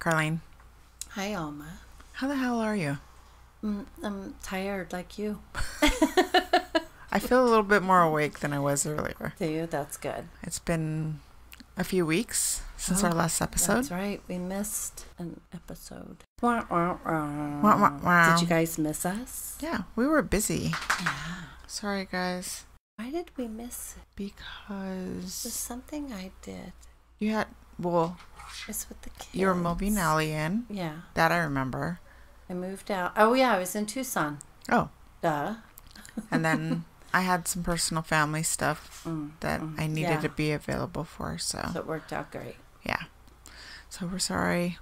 Carlene. Hi, Alma. How the hell are you? I'm tired like you. I feel a little bit more awake than I was earlier. Do you? That's good. It's been a few weeks since our last episode. That's right. We missed an episode. Wah, wah, wah. Wah, wah, wah. Did you guys miss us? Yeah, we were busy. Yeah. Sorry, guys. Why did we miss it? Because There's something I did. you had, well, It's with the kids. you were moving Allie in. Yeah. That I remember. I moved out. Oh, yeah. I was in Tucson. Oh. Duh. And then I had some personal family stuff that I needed to be available for. So it worked out great. Yeah. So we're sorry.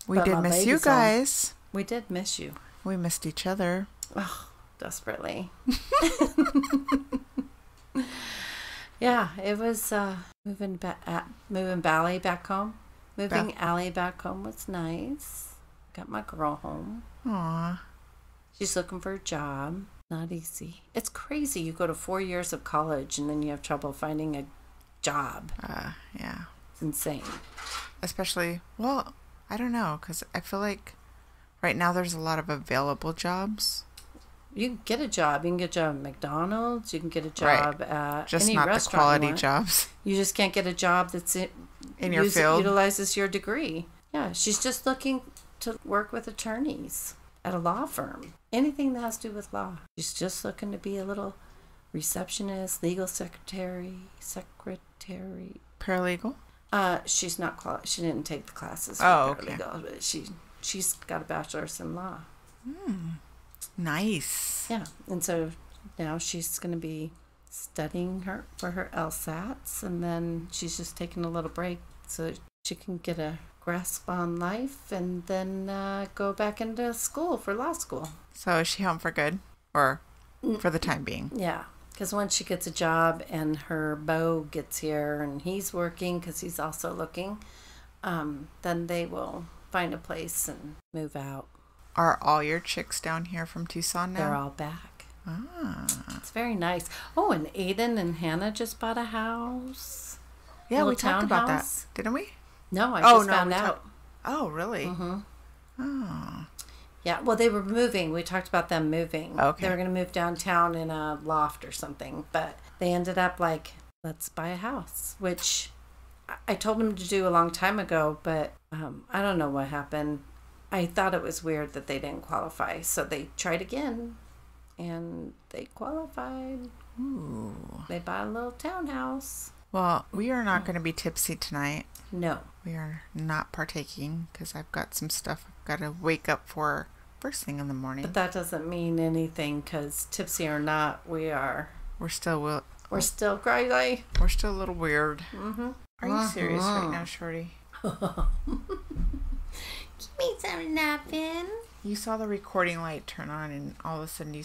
We But did my miss you baby's home. guys. We did miss you. We missed each other. Oh, desperately. Yeah, it was moving Allie back home. Moving Allie back home was nice. Got my girl home. Aw. She's looking for a job. Not easy. It's crazy. You go to 4 years of college and then you have trouble finding a job. Yeah. It's insane. Especially, well, I don't know, because I feel like right now there's a lot of available jobs. You can get a job. You can get a job at McDonald's. You can get a job at just any not the restaurant quality you want. jobs You just can't get a job that's in your field. Utilizes your degree. Yeah, she's just looking to work with attorneys at a law firm. Anything that has to do with law. She's just looking to be a little receptionist, legal secretary. Paralegal. She's not she didn't take the classes for paralegal, but she's got a bachelor's in law. Nice. Yeah, and so now she's going to be studying for her LSATs, and then she's just taking a little break so she can get a grasp on life and then go back into school for law school. So is she home for good, or for the time being? Yeah, because once she gets a job and her beau gets here and he's working because he's also looking, then they will find a place and move out. Are all your chicks down here from Tucson now? They're all back. Ah. It's very nice. Oh, and Aiden and Hannah just bought a house. Yeah, we talked about that, townhouse. didn't we? No, I just found out. Oh, really? Mm-hmm. Oh. Yeah, well, they were moving. We talked about them moving. Okay. They were going to move downtown in a loft or something, but they ended up like, let's buy a house, which I told them to do a long time ago, but I don't know what happened. I thought it was weird that they didn't qualify, so they tried again, and they qualified. Ooh. They bought a little townhouse. Well, we are not going to be tipsy tonight. No. We are not partaking because I've got some stuff I've got to wake up for first thing in the morning. But that doesn't mean anything because tipsy or not, we're still crazy. We're still a little weird. Mm-hmm. Are you serious right now, Shorty? Give me some lovin'. You saw the recording light turn on and all of a sudden you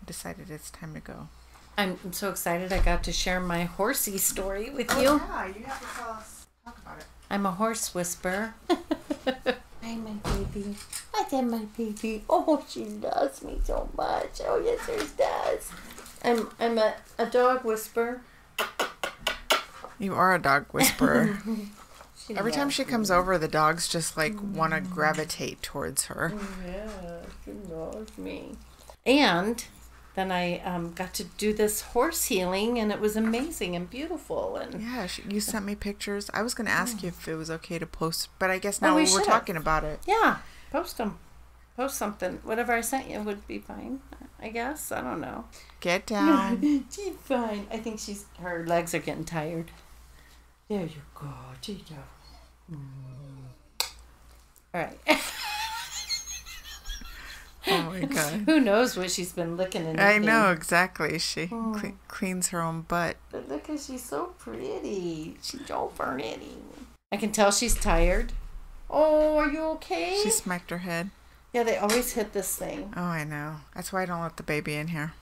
decided it's time to go. I'm so excited I got to share my horsey story with you. Yeah, you have to talk about it. I'm a horse whisperer. Hi, my baby. I said my baby. Oh, she loves me so much. Oh, yes, she does. I'm a dog whisperer. You are a dog whisperer. Every time she me. comes over, the dogs just want to gravitate towards her. Yeah, she loves me. And then I got to do this horse healing, and it was amazing and beautiful. And yeah, you sent me pictures. I was going to ask you if it was okay to post, but I guess now we're should've. talking about it. Yeah, post them. Post something. Whatever I sent you would be fine, I guess. I don't know. Get down. She's fine. I think her legs are getting tired. There you go, Tito. All right. Oh my God. Who knows what she's been licking and I eating. know, exactly. She cleans her own butt. But look at she's so pretty. She's so pretty. I can tell she's tired. Oh, are you okay? She smacked her head. Yeah, they always hit this thing. Oh, I know. That's why I don't let the baby in here.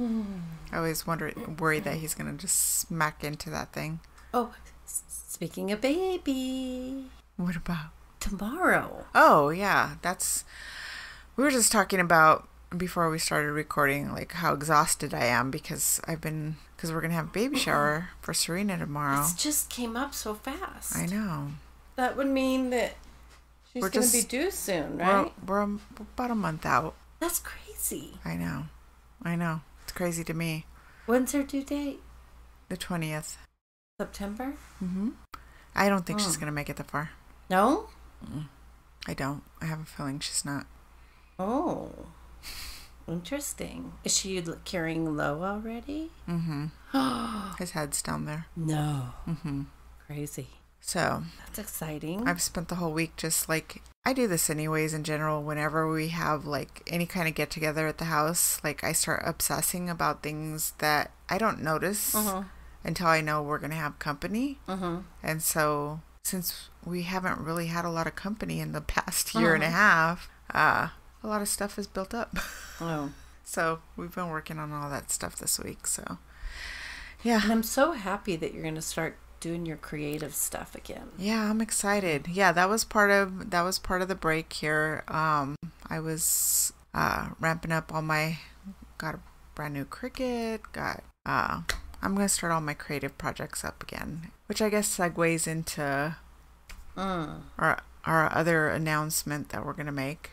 I always worry that he's going to just smack into that thing. Oh, speaking of baby. What about? Tomorrow. Oh, yeah. We were just talking about, before we started recording, like how exhausted I am because we're going to have a baby shower for Serena tomorrow. It just came up so fast. I know. That would mean that She's going to be due soon, right? We're about a month out. That's crazy. I know. It's crazy to me. When's her due date? The 20th. September? Mm-hmm. I don't think she's going to make it that far. No? I don't. I have a feeling she's not. Oh. Interesting. Is she carrying low already? Mm-hmm. His head's down there. No. Mm-hmm. Crazy. So. That's exciting. I've spent the whole week just like, I do this anyways in general. Whenever we have like any kind of get together at the house, like I start obsessing about things that I don't notice until I know we're going to have company. And so since we haven't really had a lot of company in the past year and a half, a lot of stuff is built up. Oh. So we've been working on all that stuff this week. So yeah. And I'm so happy that you're going to start doing your creative stuff again. Yeah, I'm excited. Yeah, that was part of the break here. I was ramping up got a brand new Cricut, I'm going to start all my creative projects up again, which I guess segues into our other announcement that we're going to make.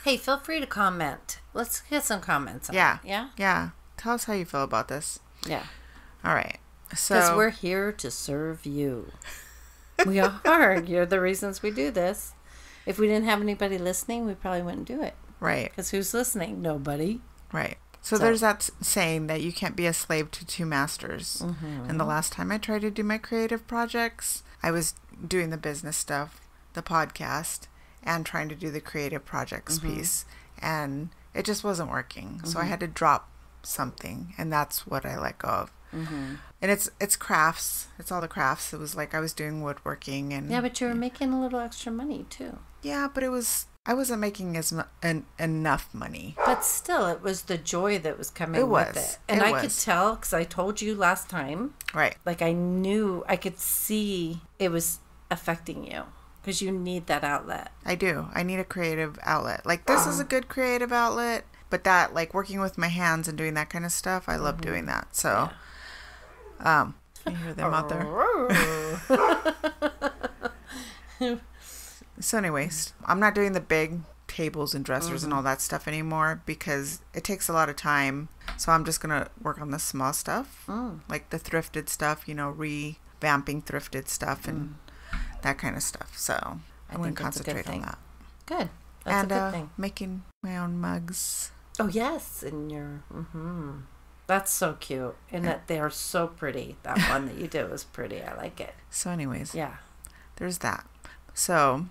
Hey, feel free to comment. Let's get some comments on Yeah. it. Yeah? Yeah. Tell us how you feel about this. Yeah. All right. So, because we're here to serve you. We are. You're the reasons we do this. If we didn't have anybody listening, we probably wouldn't do it. Right. Because who's listening? Nobody. Right. So there's that saying that you can't be a slave to two masters. And the last time I tried to do my creative projects, I was doing the business stuff, the podcast, and trying to do the creative projects piece. And it just wasn't working. So I had to drop something. And that's what I let go of. And it's crafts. It's all the crafts. It was like I was doing woodworking and yeah, but you were making a little extra money too. Yeah, but I wasn't making enough money. But still, it was the joy that was coming with it. And I could tell because I told you last time. Right. Like I could see it was affecting you because you need that outlet. I do. I need a creative outlet. Like this is a good creative outlet, but that like working with my hands and doing that kind of stuff, I love doing that. So. Yeah. You hear them out there. So anyways, I'm not doing the big tables and dressers and all that stuff anymore because it takes a lot of time. So I'm just going to work on the small stuff, like the thrifted stuff, revamping thrifted stuff and that kind of stuff. So I'm going to concentrate on that. Good. That's a good thing. Making my own mugs. Oh, yes. And your... That's so cute. And that they are so pretty. That one that you did was pretty. I like it. So anyways. Yeah. There's that. So.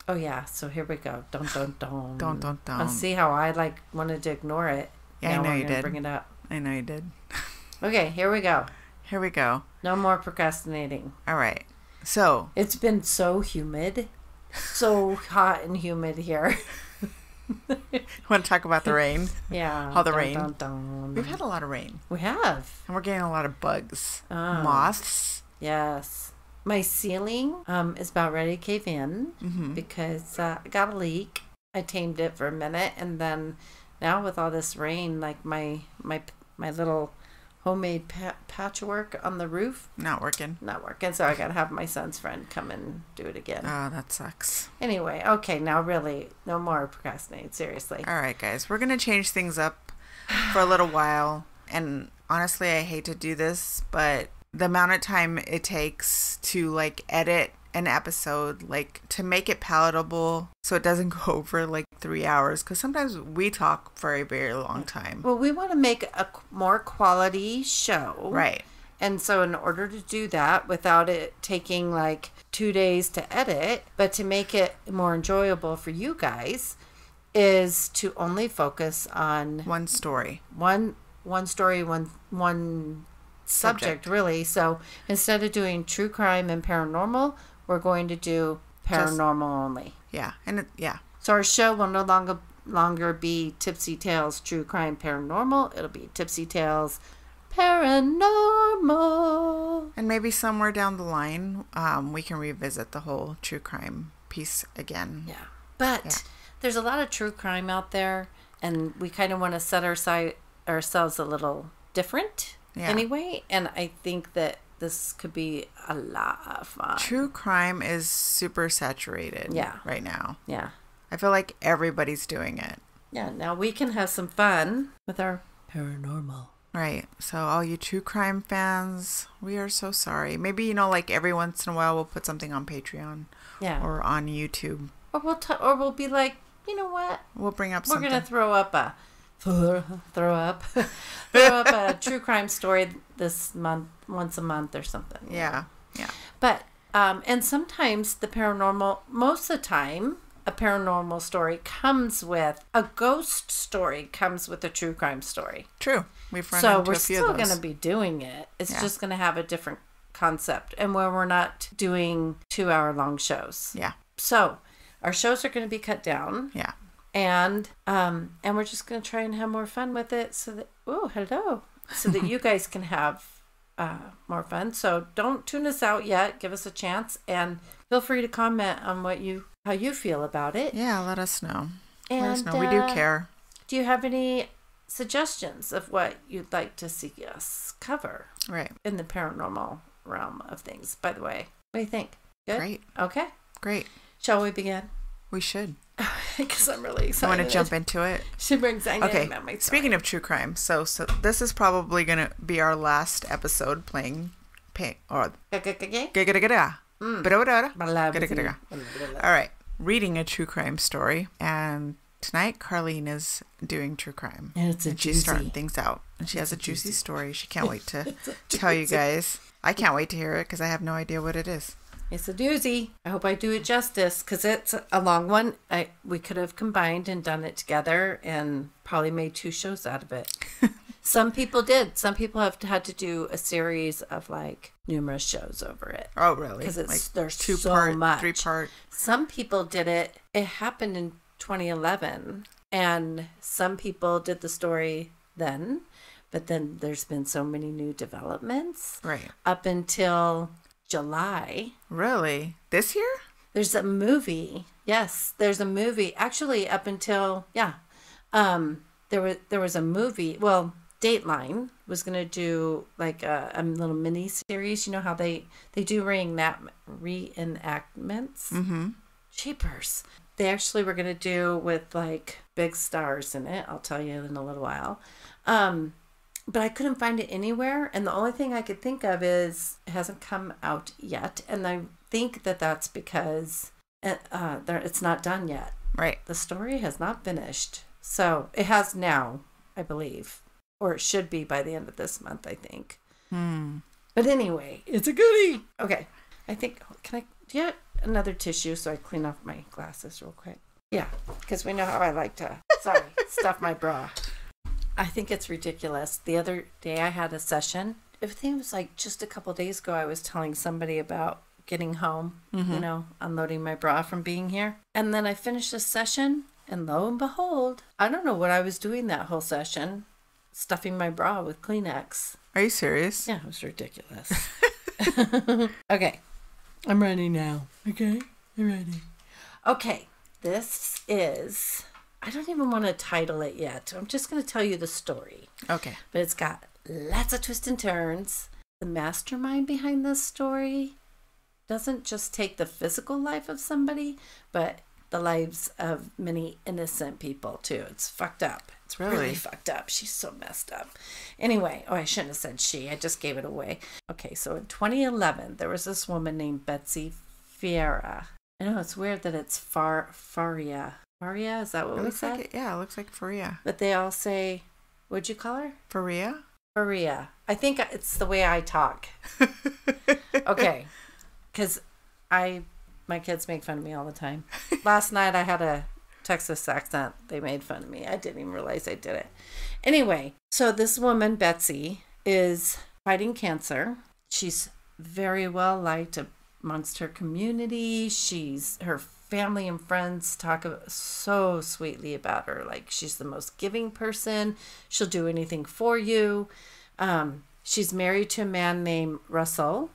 Oh, yeah. So here we go. Dun, dun, dun. Dun, dun, dun. I'll see how I wanted to ignore it. Yeah, now I know you did. Bring it up. I know you did. Okay, here we go. Here we go. No more procrastinating. All right. So. It's been so humid. So hot and humid here. Want to talk about the rain? Yeah. All the rain. Dun, dun. We've had a lot of rain. We have. And we're getting a lot of bugs. Moths. Yes. My ceiling is about ready to cave in because I got a leak. I tamed it for a minute. And then now with all this rain, like my little homemade patchwork on the roof. Not working. So I got to have my son's friend come and do it again. Oh, that sucks. Anyway, okay, now really, no more procrastinating, seriously. All right, guys, we're going to change things up for a little while. And honestly, I hate to do this, but the amount of time it takes to edit an episode, to make it palatable so it doesn't go over 3 hours, because sometimes we talk for a very long time. Well, we want to make a more quality show. Right. And so in order to do that without it taking 2 days to edit, but to make it more enjoyable for you guys, is to only focus on one story. One story, one subject really. So instead of doing true crime and paranormal, we're going to do paranormal only. Yeah. So our show will no longer be Tipsy Tales True Crime Paranormal. It'll be Tipsy Tales Paranormal. And maybe somewhere down the line, we can revisit the whole true crime piece again. Yeah. But there's a lot of true crime out there, and we kind of want to set ourselves a little different anyway. And I think that this could be a lot of fun. True crime is super saturated right now. Yeah. I feel like everybody's doing it. Yeah, now we can have some fun with our paranormal. Right. So all you true crime fans, we are so sorry. Maybe, like every once in a while we'll put something on Patreon. Yeah. Or on YouTube. Or we'll be like, you know what? We'll bring up something. We're going to throw up a true crime story this month, once a month or something. Yeah. Yeah. But, and sometimes the paranormal, most of the time, a paranormal story a ghost story comes with a true crime story. True. We've run into a few of those. So we're still going to be doing it. It's just going to have a different concept, and where we're not doing 2-hour-long shows. Yeah. So our shows are going to be cut down. Yeah. And we're just going to try and have more fun with it so that you guys can have more fun. So don't tune us out yet. Give us a chance, and feel free to comment on how you feel about it. Yeah, let us know. Let us know. We do care. Do you have any suggestions of what you'd like to see us cover? Right. In the paranormal realm of things, by the way. What do you think? Good? Great. Okay. Great. Shall we begin? We should. Because I'm really excited. I want to jump into it. Super excited okay. About my story. Speaking of true crime, so this is probably going to be our last episode playing All right. Reading a true crime story. And tonight, Carlene is doing true crime. And she's starting things out. And she has a juicy story. She can't wait to tell you guys. I can't wait to hear it because I have no idea what it is. It's a doozy. I hope I do it justice because it's a long one. We could have combined and done it together and probably made 2 shows out of it. Some people did. Some people have had to do a series of numerous shows over it. Oh, really? Because there's 2-part, so much. 3-part. Some people did it. It happened in 2011, and some people did the story then. But then there's been so many new developments. Right. Up until July. Really? This year? There's a movie. Yes, there's a movie. Actually, up until there was a movie. Well, Dateline was gonna do a little mini series. You know how they do reenactments. Mm-hmm. Cheapers. They actually were gonna do with big stars in it. I'll tell you in a little while. But I couldn't find it anywhere, and the only thing I could think of is it hasn't come out yet, and I think that's because it's not done yet. Right. The story has not finished, so it has now, I believe, or it should be by the end of this month, I think. But anyway, it's a goodie. Okay, I think. Do you have another tissue so I clean off my glasses real quick? Yeah, because we know how I like to. Stuff my bra. I think it's ridiculous. The other day I had a session. I think it was just a couple of days ago I was telling somebody about getting home, unloading my bra from being here. And then I finished the session, and lo and behold, I don't know what I was doing that whole session, stuffing my bra with Kleenex. Are you serious? Yeah, it was ridiculous. Okay. I'm ready now. Okay? I'm ready. Okay. This is... I don't even want to title it yet. I'm just going to tell you the story. Okay. But it's got lots of twists and turns. The mastermind behind this story doesn't just take the physical life of somebody, but the lives of many innocent people, too. It's fucked up. It's really fucked up. She's so messed up. Anyway, I shouldn't have said she. I just gave it away. Okay, so in 2011, there was this woman named Betsy Faria. I know, it's weird that it's Faria. Faria, is that what we said? It looks like Faria. But they all say, what'd you call her? Faria? Faria. I think it's the way I talk. Okay. Because my kids make fun of me all the time. Last night I had a Texas accent. They made fun of me. I didn't even realize I did it. Anyway, so this woman, Betsy, is fighting cancer. She's very well liked amongst her community. Her family and friends talk so sweetly about her. She's the most giving person. She'll do anything for you. She's married to a man named Russell,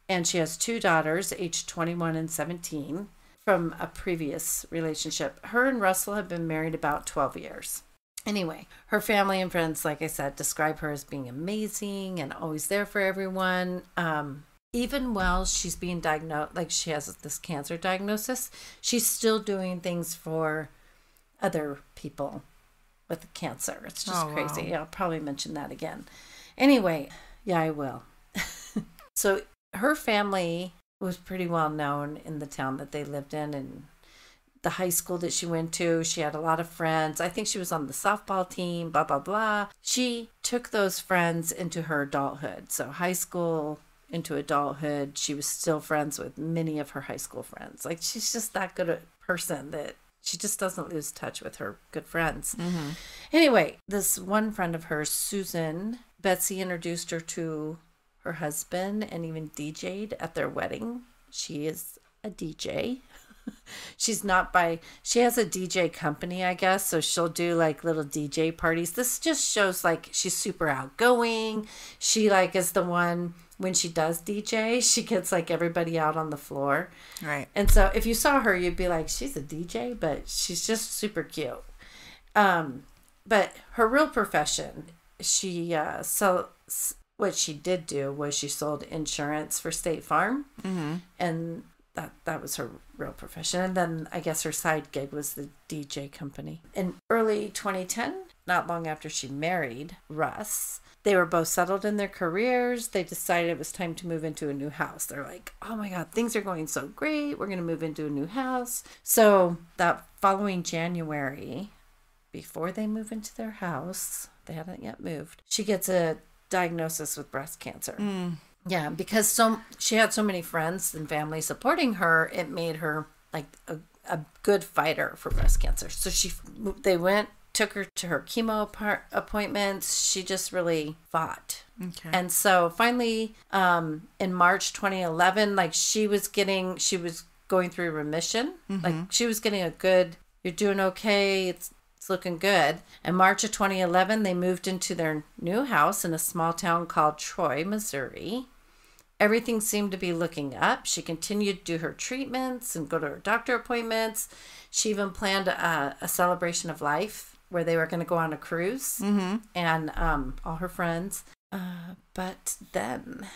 and she has 2 daughters, aged 21 and 17, from a previous relationship. Her and Russell have been married about 12 years. Anyway, her family and friends, like I said, describe her as being amazing and always there for everyone. Even while she's being diagnosed, like she has this cancer diagnosis, she's still doing things for other people with cancer. It's just crazy. Wow. I'll probably mention that again. Anyway, yeah, I will. So her family was pretty well known in the town that they lived in, and the high school that she went to. She had a lot of friends. I think she was on the softball team, blah, blah, blah. She took those friends into her adulthood. So high school into adulthood, she was still friends with many of her high school friends. Like, she's just that good a person that she just doesn't lose touch with her good friends. Mm-hmm. Anyway, this one friend of hers, Susan, Betsy introduced her to her husband and even DJ'd at their wedding. She is a DJ. She has a DJ company, I guess. So she'll do like little DJ parties. This just shows like she's super outgoing. She like is the one, when she does DJ, she gets like everybody out on the floor. Right. And so if you saw her, you'd be like, she's a DJ, but she's just super cute. But her real profession, what she did do was she sold insurance for State Farm. Mm-hmm. And that was her real profession. And then I guess her side gig was the DJ company. In early 2010, not long after she married Russ, they were both settled in their careers. They decided it was time to move into a new house. They're like, oh my God, things are going so great. We're going to move into a new house. So that following January, before they move into their house, they hadn't yet moved, she gets a diagnosis with breast cancer. Yeah, because she had so many friends and family supporting her, it made her like a good fighter for breast cancer. So they took her to her chemo appointments. She just really fought. Okay. And so finally, in March 2011, like she was going through remission. Mm-hmm. Like she was getting a good, you're doing okay. It's looking good. In March of 2011, they moved into their new house in a small town called Troy, Missouri. Everything seemed to be looking up. She continued to do her treatments and go to her doctor appointments. She even planned a celebration of life where they were going to go on a cruise. Mm-hmm. And all her friends. But then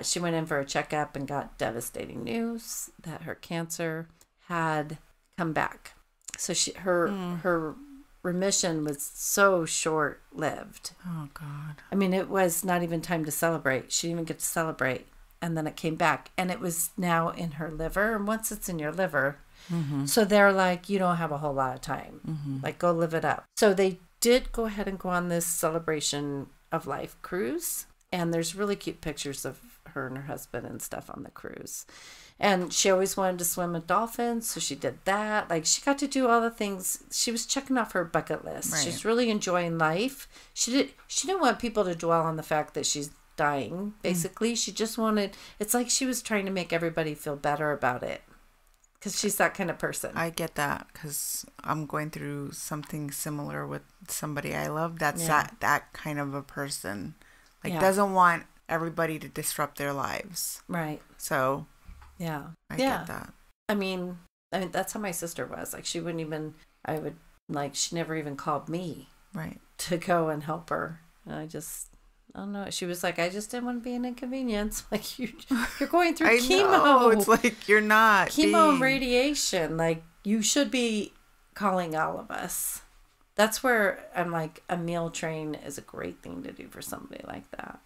she went in for a checkup and got devastating news that her cancer had come back. So her remission was so short-lived. Oh, God. I mean, it was not even time to celebrate. She didn't even get to celebrate. And then it came back. And it was now in her liver. And once it's in your liver, mm-hmm. So they're like, you don't have a whole lot of time. Mm-hmm. Like, go live it up. So they did go ahead and go on this celebration of life cruise. And there's really cute pictures of her and her husband and stuff on the cruise. And she always wanted to swim with dolphins, so she did that. Like, she got to do all the things. She was checking off her bucket list. Right. She's really enjoying life. She didn't want people to dwell on the fact that she's dying, basically. She just wanted, it's like she was trying to make everybody feel better about it. Because she's that kind of person. I get that, because I'm going through something similar with somebody I love. That's that kind of a person. Like, doesn't want everybody to disrupt their lives. Right. So... Yeah. I get that. I mean, that's how my sister was. Like, she she never even called me. Right. To go and help her. And I don't know. She was like, I just didn't want to be an inconvenience. Like, you're going through chemo. Know. It's like, you're not. Chemo and radiation. Like, you should be calling all of us. That's where I'm like, a meal train is a great thing to do for somebody like that.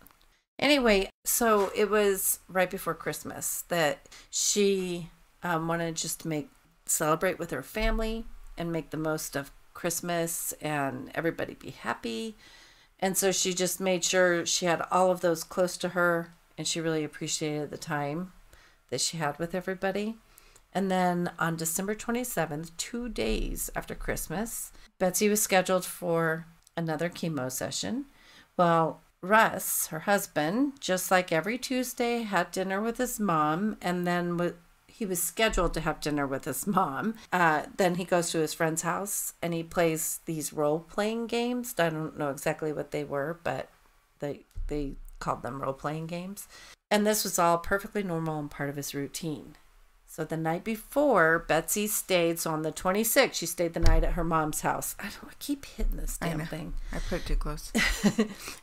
Anyway, so it was right before Christmas that she wanted just to celebrate with her family and make the most of Christmas and everybody be happy. And so she just made sure she had all of those close to her, and she really appreciated the time that she had with everybody. And then on December 27th, 2 days after Christmas, Betsy was scheduled for another chemo session. Well, Russ, her husband, just like every Tuesday, had dinner with his mom, and then he was scheduled to have dinner with his mom. Then he goes to his friend's house, and he plays these role-playing games. I don't know exactly what they were, but they called them role-playing games. And this was all perfectly normal and part of his routine. So the night before, Betsy stayed. So on the 26th, she stayed the night at her mom's house. I keep hitting this damn thing. I put it too close.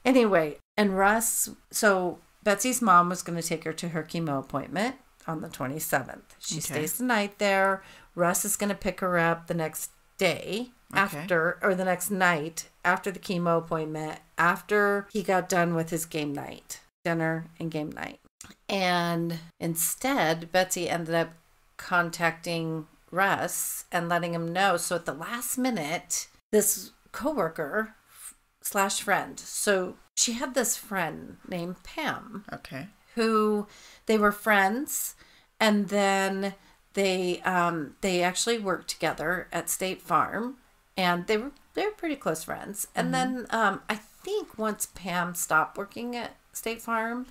Anyway, and Russ, so Betsy's mom was going to take her to her chemo appointment on the 27th. She stays the night there. Russ is going to pick her up the next day or the next night after the chemo appointment, after he got done with his game night, dinner and game night. And instead, Betsy ended up contacting Russ and letting him know. So at the last minute, this coworker / friend. So she had this friend named Pam. Okay. Who they were friends, and then they actually worked together at State Farm, and they were pretty close friends. And then I think once Pam stopped working at State Farm,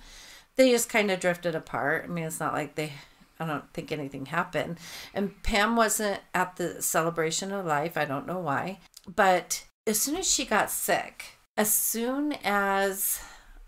they just kind of drifted apart. I mean, it's not like I don't think anything happened. And Pam wasn't at the celebration of life. I don't know why. But as soon as she got sick, oh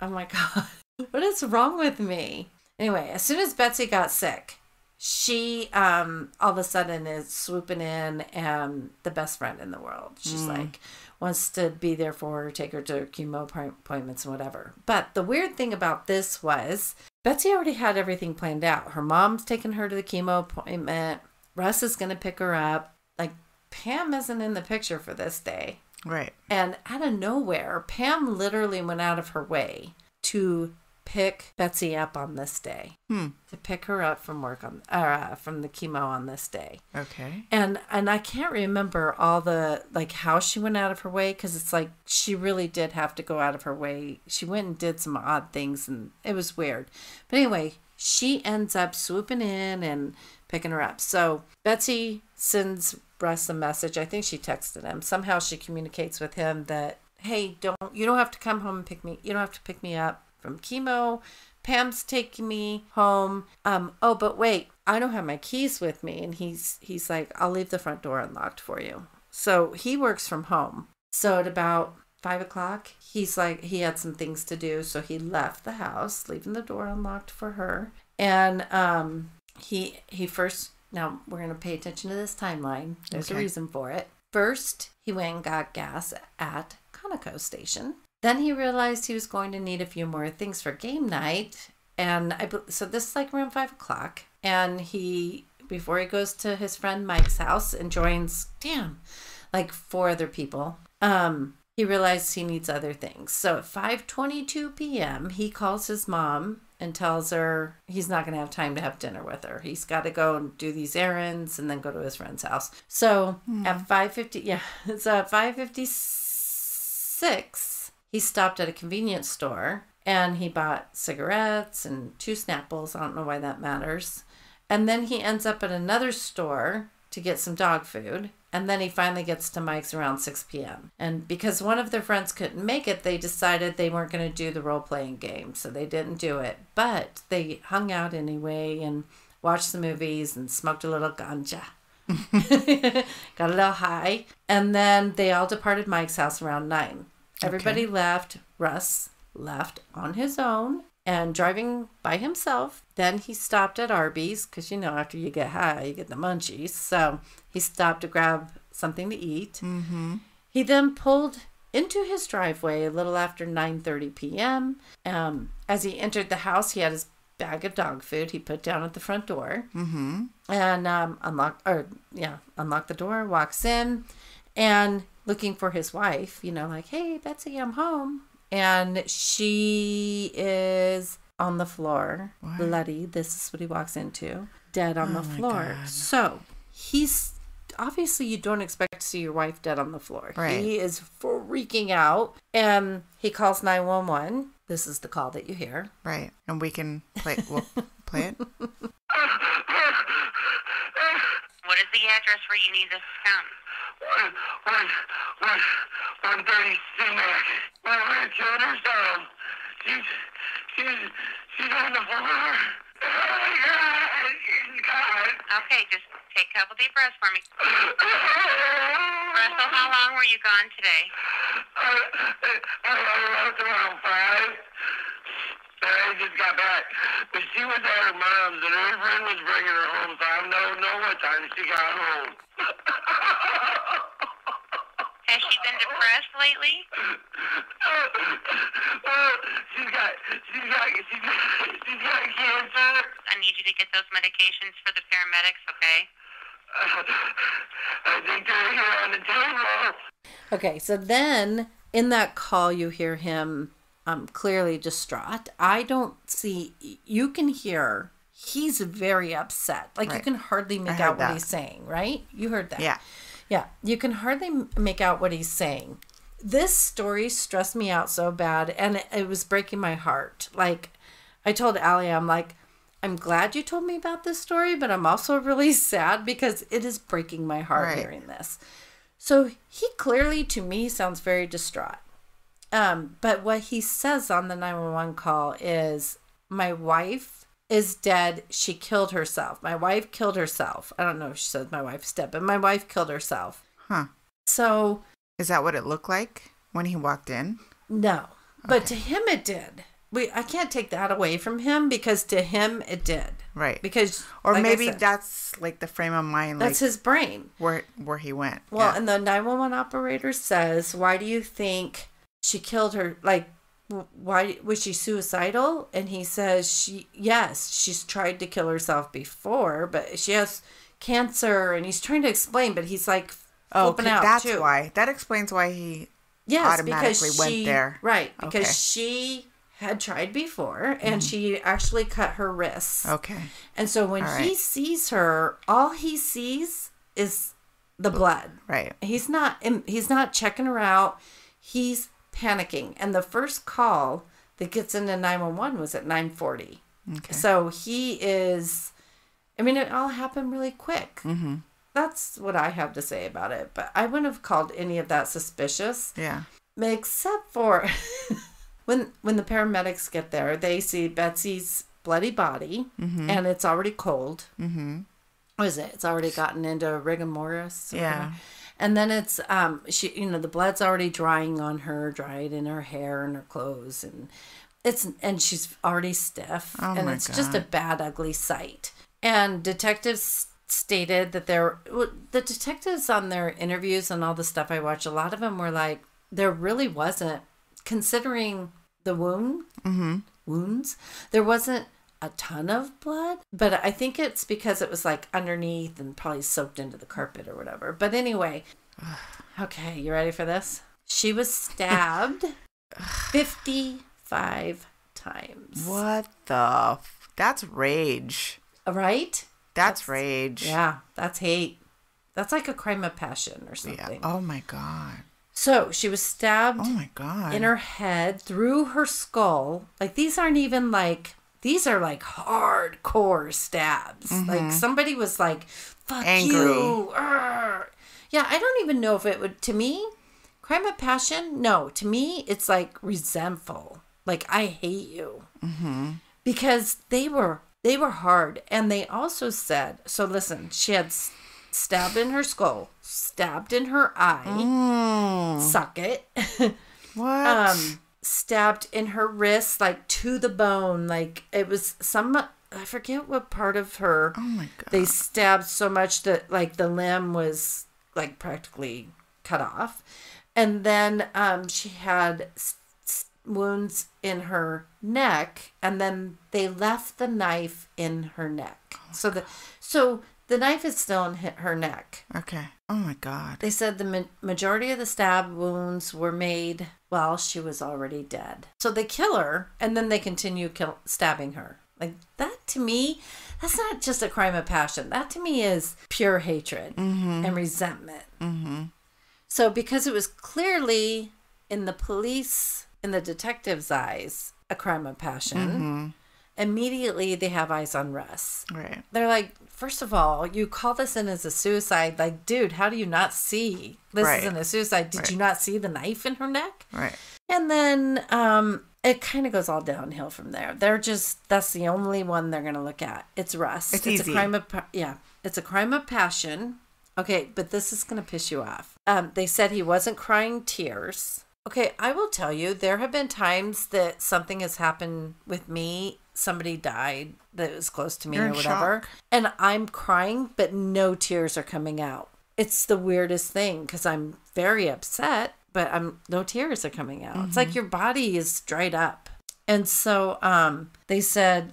my God, what is wrong with me? Anyway, as soon as Betsy got sick, she all of a sudden is swooping in and the best friend in the world. She's like, wants to be there for her, take her to chemo appointments and whatever. But the weird thing about this was Betsy already had everything planned out. Her mom's taking her to the chemo appointment. Russ is going to pick her up. Like, Pam isn't in the picture for this day. Right. And out of nowhere, Pam literally went out of her way to pick Betsy up on this day. To pick her up from work from the chemo on this day. Okay. And I can't remember all the, like, how she went out of her way, because it's like she really did have to go out of her way. She went and did some odd things, and it was weird. But anyway, she ends up swooping in and picking her up. So Betsy sends Russ a message. I think she texted him. Somehow she communicates with him that, hey, you don't have to come home and pick me. You don't have to pick me up from chemo. Pam's taking me home. Oh, but wait, I don't have my keys with me. And he's like, I'll leave the front door unlocked for you. So he works from home. So at about 5 o'clock, he's like, he had some things to do. So he left the house, leaving the door unlocked for her. And he first, now we're going to pay attention to this timeline. There's a reason for it. First, he went and got gas at Conoco station. Then he realized he was going to need a few more things for game night. And so this is like around 5 o'clock. And before he goes to his friend Mike's house and joins, like 4 other people, he realized he needs other things. So at 5:22 p.m., he calls his mom and tells her he's not going to have time to have dinner with her. He's got to go and do these errands and then go to his friend's house. So at 5:56, he stopped at a convenience store and he bought cigarettes and 2 Snapples. I don't know why that matters. And then he ends up at another store to get some dog food. And then he finally gets to Mike's around 6 p.m. And because one of their friends couldn't make it, they decided they weren't going to do the role-playing game. So they didn't do it. But they hung out anyway and watched the movies and smoked a little ganja. Got a little high. And then they all departed Mike's house around 9. Everybody left. Russ left on his own and driving by himself. Then he stopped at Arby's because, after you get high, you get the munchies. So he stopped to grab something to eat. Mm-hmm. He then pulled into his driveway a little after 9:30 p.m. As he entered the house, he had his bag of dog food he put down at the front door. Mm-hmm. And unlocked the door, walks in, and looking for his wife, like, hey, Betsy, I'm home. And she is on the floor, bloody. This is what he walks into, dead on the floor. God. So he's obviously, you don't expect to see your wife dead on the floor. Right. He is freaking out, and he calls 911. This is the call that you hear. Right. And we'll play it. What is the address where you need us to come? 130 Sumac. My wife killed herself. She's on the floor. Oh my God. Okay, just take a couple deep breaths for me. Russell, how long were you gone today? I left around 5. I just got back. But she was at her mom's, and her friend was bringing her home, so I don't know what time she got home. Has she been depressed lately? Well, she's got cancer. I need you to get those medications for the paramedics, okay? I think they're here on the table. Okay, so then in that call, you hear him clearly distraught. I don't see, you can hear he's very upset. Like, Right. you can hardly make I out heard what that. he's saying, right? You heard that. Yeah. Yeah, you can hardly make out what he's saying. This story stressed me out so bad, and it was breaking my heart. Like, I told Allie, I'm like, I'm glad you told me about this story, but I'm also really sad because it is breaking my heart Right. hearing this. So he clearly, to me, sounds very distraught. But what he says on the 911 call is, my wife is dead. She killed herself. My wife killed herself. I don't know if she says my wife's dead, but my wife killed herself. Huh. So, Is that what it looked like when he walked in? no. But to him it did. I can't take that away from him because to him it did. Right. Because, Or like I maybe said, that's like the frame of mind, that's like his brain. where he went. Well, Yeah. and the 911 operator says, why do you think she killed her? Like, why was she suicidal? And he says, yes, she's tried to kill herself before, but she has cancer. And he's trying to explain, but he's like flipping out that's too. why. That explains why he Yes, automatically because went there. Right, because Okay. she had tried before and she actually cut her wrists. Okay. And so when All he right. sees her, all he sees is the blood. Right. He's not checking her out. He's panicking. And the first call that gets into 911 was at 9:40. Okay. So he is, I mean, it all happened really quick. Mm-hmm. That's what I have to say about it. But I wouldn't have called any of that suspicious. Yeah. Except for when the paramedics get there, they see Betsy's bloody body, and it's already cold. Mm-hmm. What is it? It's already gotten into rigor mortis. or Yeah. whatever. And then it's she, the blood's already drying on her, dried in her hair and her clothes, and she's already stiff, Oh and my it's just a God. bad, ugly sight. And detectives stated that the detectives on their interviews and all the stuff I watched, a lot of them were like, there really wasn't, considering the wounds, there wasn't a ton of blood, but I think it's because it was like underneath and probably soaked into the carpet or whatever. But anyway, okay, you ready for this? She was stabbed 55 times. What the? That's rage. Right? That's rage. Yeah, that's hate. That's like a crime of passion or Yeah. something. Oh my God. So she was stabbed Oh my God. in her head, through her skull. Like, these aren't even like, these are like hardcore stabs. Like, somebody was like, fuck Angry. you. Arr. Yeah, I don't even know if it would, to me, crime of passion, no. To me, it's like resentful. Like, I hate you. Because they were hard. And they also said, so listen, she had stabbed in her skull, stabbed in her eye, suck it, What? stabbed in her wrist, like to the bone, like it was I forget what part of her, Oh my God. they stabbed so much that like the limb was like practically cut off. And then she had wounds in her neck, and then they left the knife in her neck. So the knife is still in her neck. Okay. Oh my God. They said the majority of the stab wounds were made while she was already dead. So they kill her, and then they continue stabbing her. Like, that to me, that's not just a crime of passion. That to me is pure hatred and resentment. So because it was clearly in the police, in the detective's eyes, a crime of passion, immediately they have eyes on Russ. Right. They're like, first of all, you call this in as a suicide. Like, dude, how do you not see this Right. isn't a suicide? Did you not see the knife in her neck? Right. And then it kind of goes all downhill from there. That's the only one they're going to look at. It's Russ. It's easy. a crime of, it's a crime of passion. Okay, but this is going to piss you off. They said he wasn't crying tears. Okay, I will tell you, there have been times that something has happened with me. Somebody died that was close to me You're or in whatever. shock. And I'm crying, but no tears are coming out. It's the weirdest thing because I'm very upset, but no tears are coming out. It's like your body is dried up. And so they said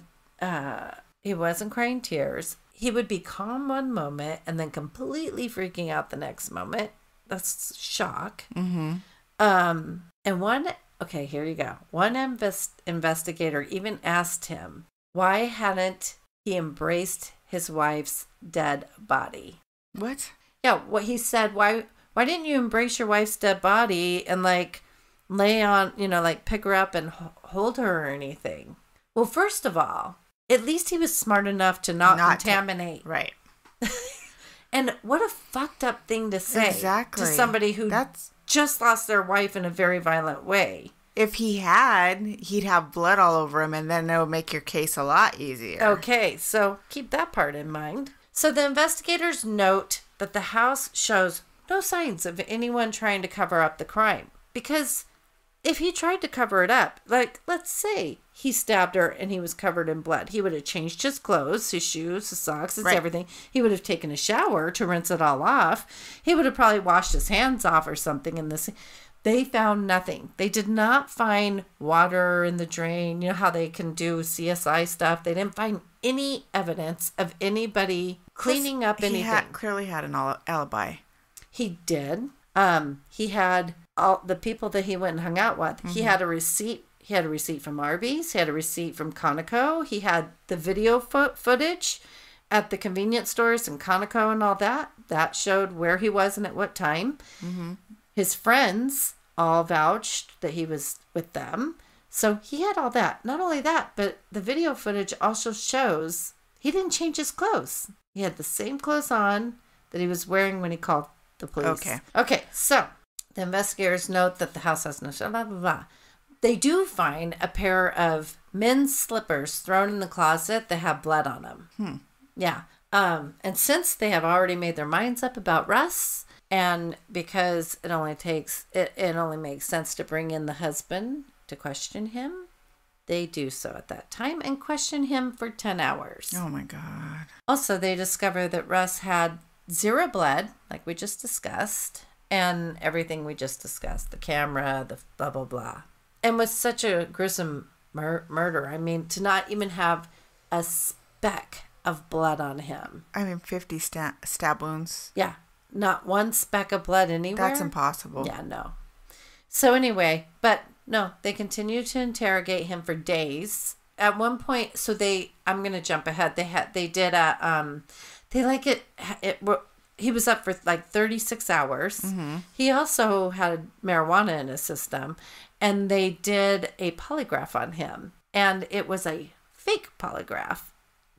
he wasn't crying tears. He would be calm one moment and then completely freaking out the next moment. That's shock. And okay, here you go. One investigator even asked him, why hadn't he embraced his wife's dead body? What? Yeah, what he said, why didn't you embrace your wife's dead body and like lay on, like pick her up and hold her or anything? Well, first of all, at least he was smart enough to not contaminate. Right. And what a fucked up thing to say Exactly. to somebody who just lost their wife in a very violent way. If he had, he'd have blood all over him, and then it would make your case a lot easier. Okay, so keep that part in mind. So the investigators note that the house shows no signs of anyone trying to cover up the crime. Because if he tried to cover it up, like, let's say he stabbed her and he was covered in blood, he would have changed his clothes, his shoes, his socks, everything. He would have taken a shower to rinse it all off. He would have probably washed his hands off or something in this. They found nothing. They did not find water in the drain. You know how they can do CSI stuff? They didn't find any evidence of anybody cleaning up anything. He clearly had an alibi. He did. He had all the people that he went and hung out with. He had a receipt. He had a receipt from Arby's. He had a receipt from Conoco. He had the video footage at the convenience stores in Conoco and all that. That showed where he was and at what time. His friends all vouched that he was with them. So he had all that. Not only that, but the video footage also shows he didn't change his clothes. He had the same clothes on that he was wearing when he called the police. Okay, so the investigators note that the house has no blah, blah, blah. They do find a pair of men's slippers thrown in the closet that have blood on them. Yeah. And since they have already made their minds up about Russ, and because it only makes sense to bring in the husband to question him, they do so at that time and question him for 10 hours. Oh my God. Also, they discover that Russ had 0 blood, like we just discussed, and everything we just discussed, the camera, the blah, blah, blah. And with such a gruesome murder, I mean, to not even have a speck of blood on him. I mean, 50 stab wounds. Yeah. Not one speck of blood anywhere. That's impossible. Yeah, no. So anyway, but no, they continue to interrogate him for days. At one point, I'm going to jump ahead. He was up for like 36 hours. He also had marijuana in his system, and they did a polygraph on him, and it was a fake polygraph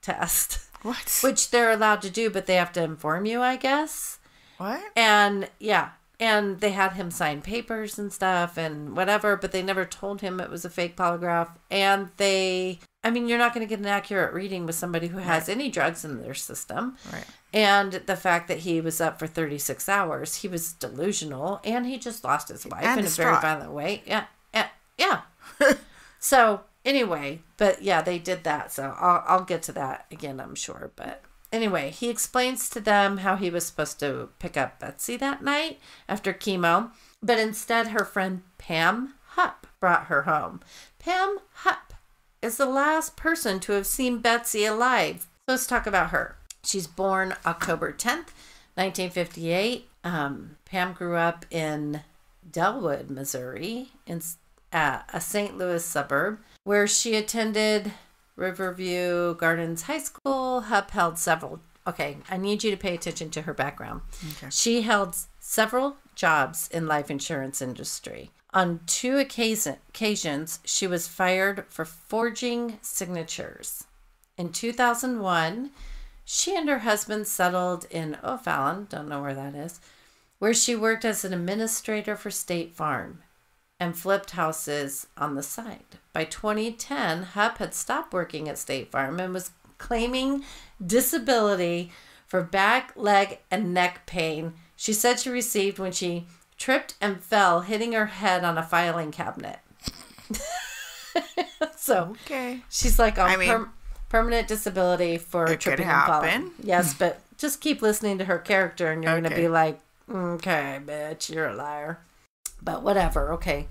test. What? Which they're allowed to do, but they have to inform you, I guess. What? And yeah, and they had him sign papers and stuff and whatever, but they never told him it was a fake polygraph. And you're not going to get an accurate reading with somebody who has any drugs in their system. Right. And the fact that he was up for 36 hours, he was delusional, and he just lost his wife in a very violent way. Yeah. So anyway, but yeah, they did that. So I'll get to that again, I'm sure. But anyway, he explains to them how he was supposed to pick up Betsy that night after chemo, but instead her friend Pam Hupp brought her home. Pam Hupp is the last person to have seen Betsy alive. So let's talk about her. She's born October 10th, 1958. Pam grew up in Delwood, Missouri, in a St. Louis suburb, where she attended Riverview Gardens High School. Hupp held several... Okay, I need you to pay attention to her background. Okay. She held several jobs in life insurance industry. On 2 occasions, she was fired for forging signatures. In 2001, she and her husband settled in O'Fallon, don't know where that is, where she worked as an administrator for State Farm and flipped houses on the side. By 2010, Hupp had stopped working at State Farm and was claiming disability for back, leg, and neck pain she said she received when she tripped and fell, hitting her head on a filing cabinet. So Okay. she's like on I mean, permanent disability for it tripping could and falling. happen. Yes, but just keep listening to her character and you're going to Okay. be like, okay, bitch, you're a liar. But whatever, okay.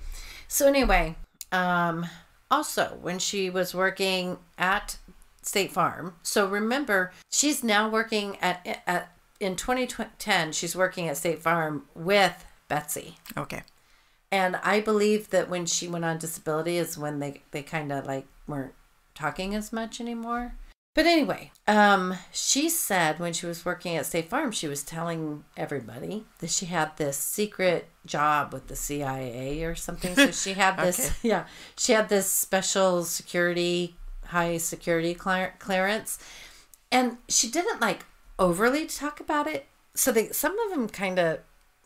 So anyway, also when she was working at State Farm, so remember, she's now working in 2010, she's working at State Farm with Betsy. Okay. And I believe that when she went on disability is when they kind of like weren't talking as much anymore. But anyway, she said when she was working at State Farm, she was telling everybody that she had this secret job with the CIA or something. So she had this, Okay. she had this special security, high security clearance. And she didn't like overly talk about it. So some of them kind of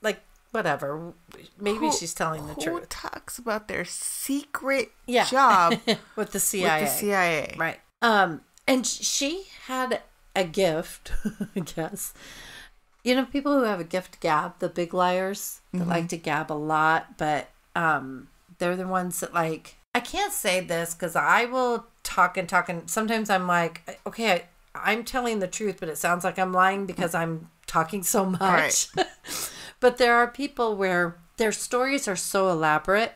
like, whatever. Maybe she's telling the Who truth. talks about their secret Yeah. job with the CIA. with the CIA? Right. And she had a gift, I guess. You know, people who have a gift to gab, the big liars that like to gab a lot, but they're the ones that like, I can't say this because I will talk and sometimes I'm like, okay, I'm telling the truth, but it sounds like I'm lying because I'm talking so much. Right. But there are people where their stories are so elaborate,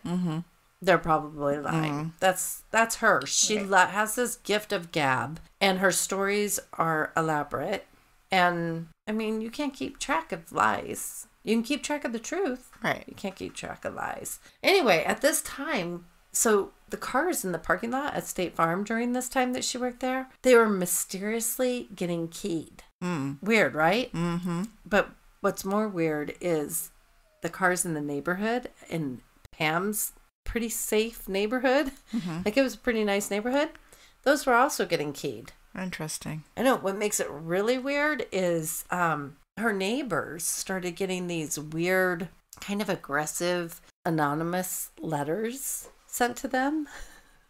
they're probably lying. That's her. She has this gift of gab, and her stories are elaborate. And, I mean, you can't keep track of lies. You can keep track of the truth. Right. You can't keep track of lies. Anyway, at this time, so the cars in the parking lot at State Farm during this time that she worked there, they were mysteriously getting keyed. Weird, right? Mm-hmm. But what's more weird is the cars in the neighborhood, in Pam's pretty safe neighborhood. Like it was a pretty nice neighborhood. Those were also getting keyed. Interesting. I know what makes it really weird is her neighbors started getting these weird, kind of aggressive, anonymous letters sent to them.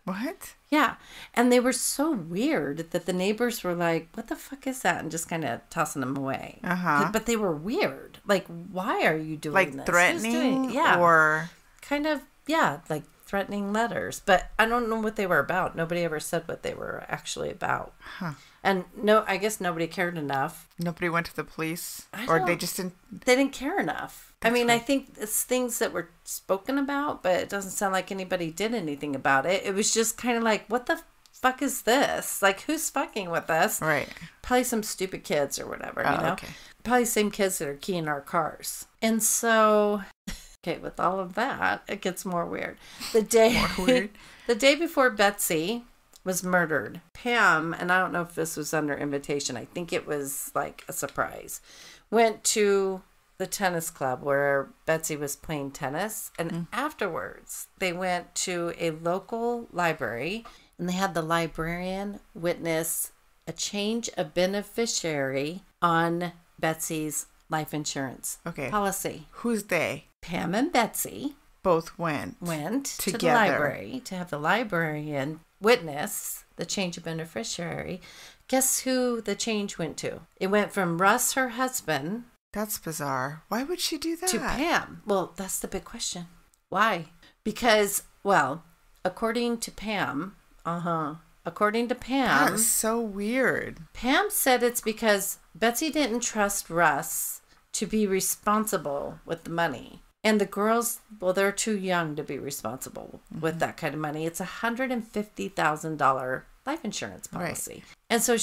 What? Yeah. And they were so weird that the neighbors were like, what the fuck is that? And just kind of tossing them away. But they were weird. Like, why are you doing Like this? threatening? Yeah. Or Kind of, yeah, like threatening letters. But I don't know what they were about. Nobody ever said what they were actually about. And no, I guess nobody cared enough. nobody went to the police? I Or don't- they just didn't? They didn't care enough. I mean, right. I think it's things that were spoken about, but it doesn't sound like anybody did anything about it. It was just kind of like, what the fuck is this? Like, who's fucking with us? Right. Probably some stupid kids or whatever, you know? Okay. Probably the same kids that are keying our cars. And so, okay, with all of that, it gets more weird. The day, the day before Betsy was murdered, Pam, and I don't know if this was under invitation, I think it was like a surprise, went to the tennis club where Betsy was playing tennis. And afterwards, they went to a local library and they had the librarian witness a change of beneficiary on Betsy's life insurance policy. Who's they? Pam and Betsy Both went to the together. library to have the librarian witness the change of beneficiary. Guess who the change went to? It went from Russ, her husband, That's bizarre. Why would she do that? to Pam. Well, that's the big question. Why? Because, well, according to Pam, That is so weird. Pam said it's because Betsy didn't trust Russ to be responsible with the money. And the girls, well, they're too young to be responsible with that kind of money. It's $150,000 life insurance policy. Right. And so,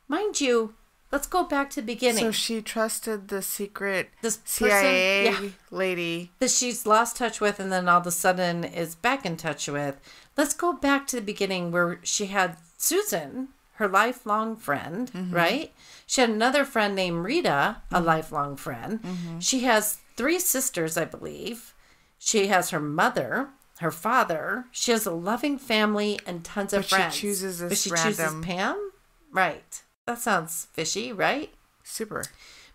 mind you, let's go back to the beginning. So she trusted the secret This person, CIA lady. that she's lost touch with and then all of a sudden is back in touch with. Let's go back to the beginning where she had Susan, her lifelong friend, right? She had another friend named Rita, a lifelong friend. She has 3 sisters, I believe. She has her mother, her father. She has a loving family and tons of friends. She chooses this but she random... chooses Pam? Right. That sounds fishy, right? Super.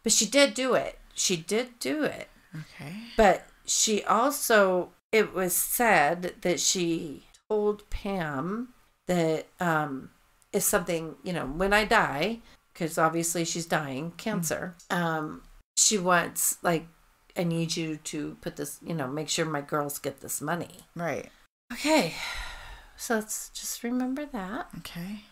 But she did do it. She did do it. Okay. But she also, it was said that she told Pam that if something, you know, when I die, because obviously she's dying, cancer, she wants, like, I need you to put this, make sure my girls get this money. Right. Okay. So let's just remember that. Okay.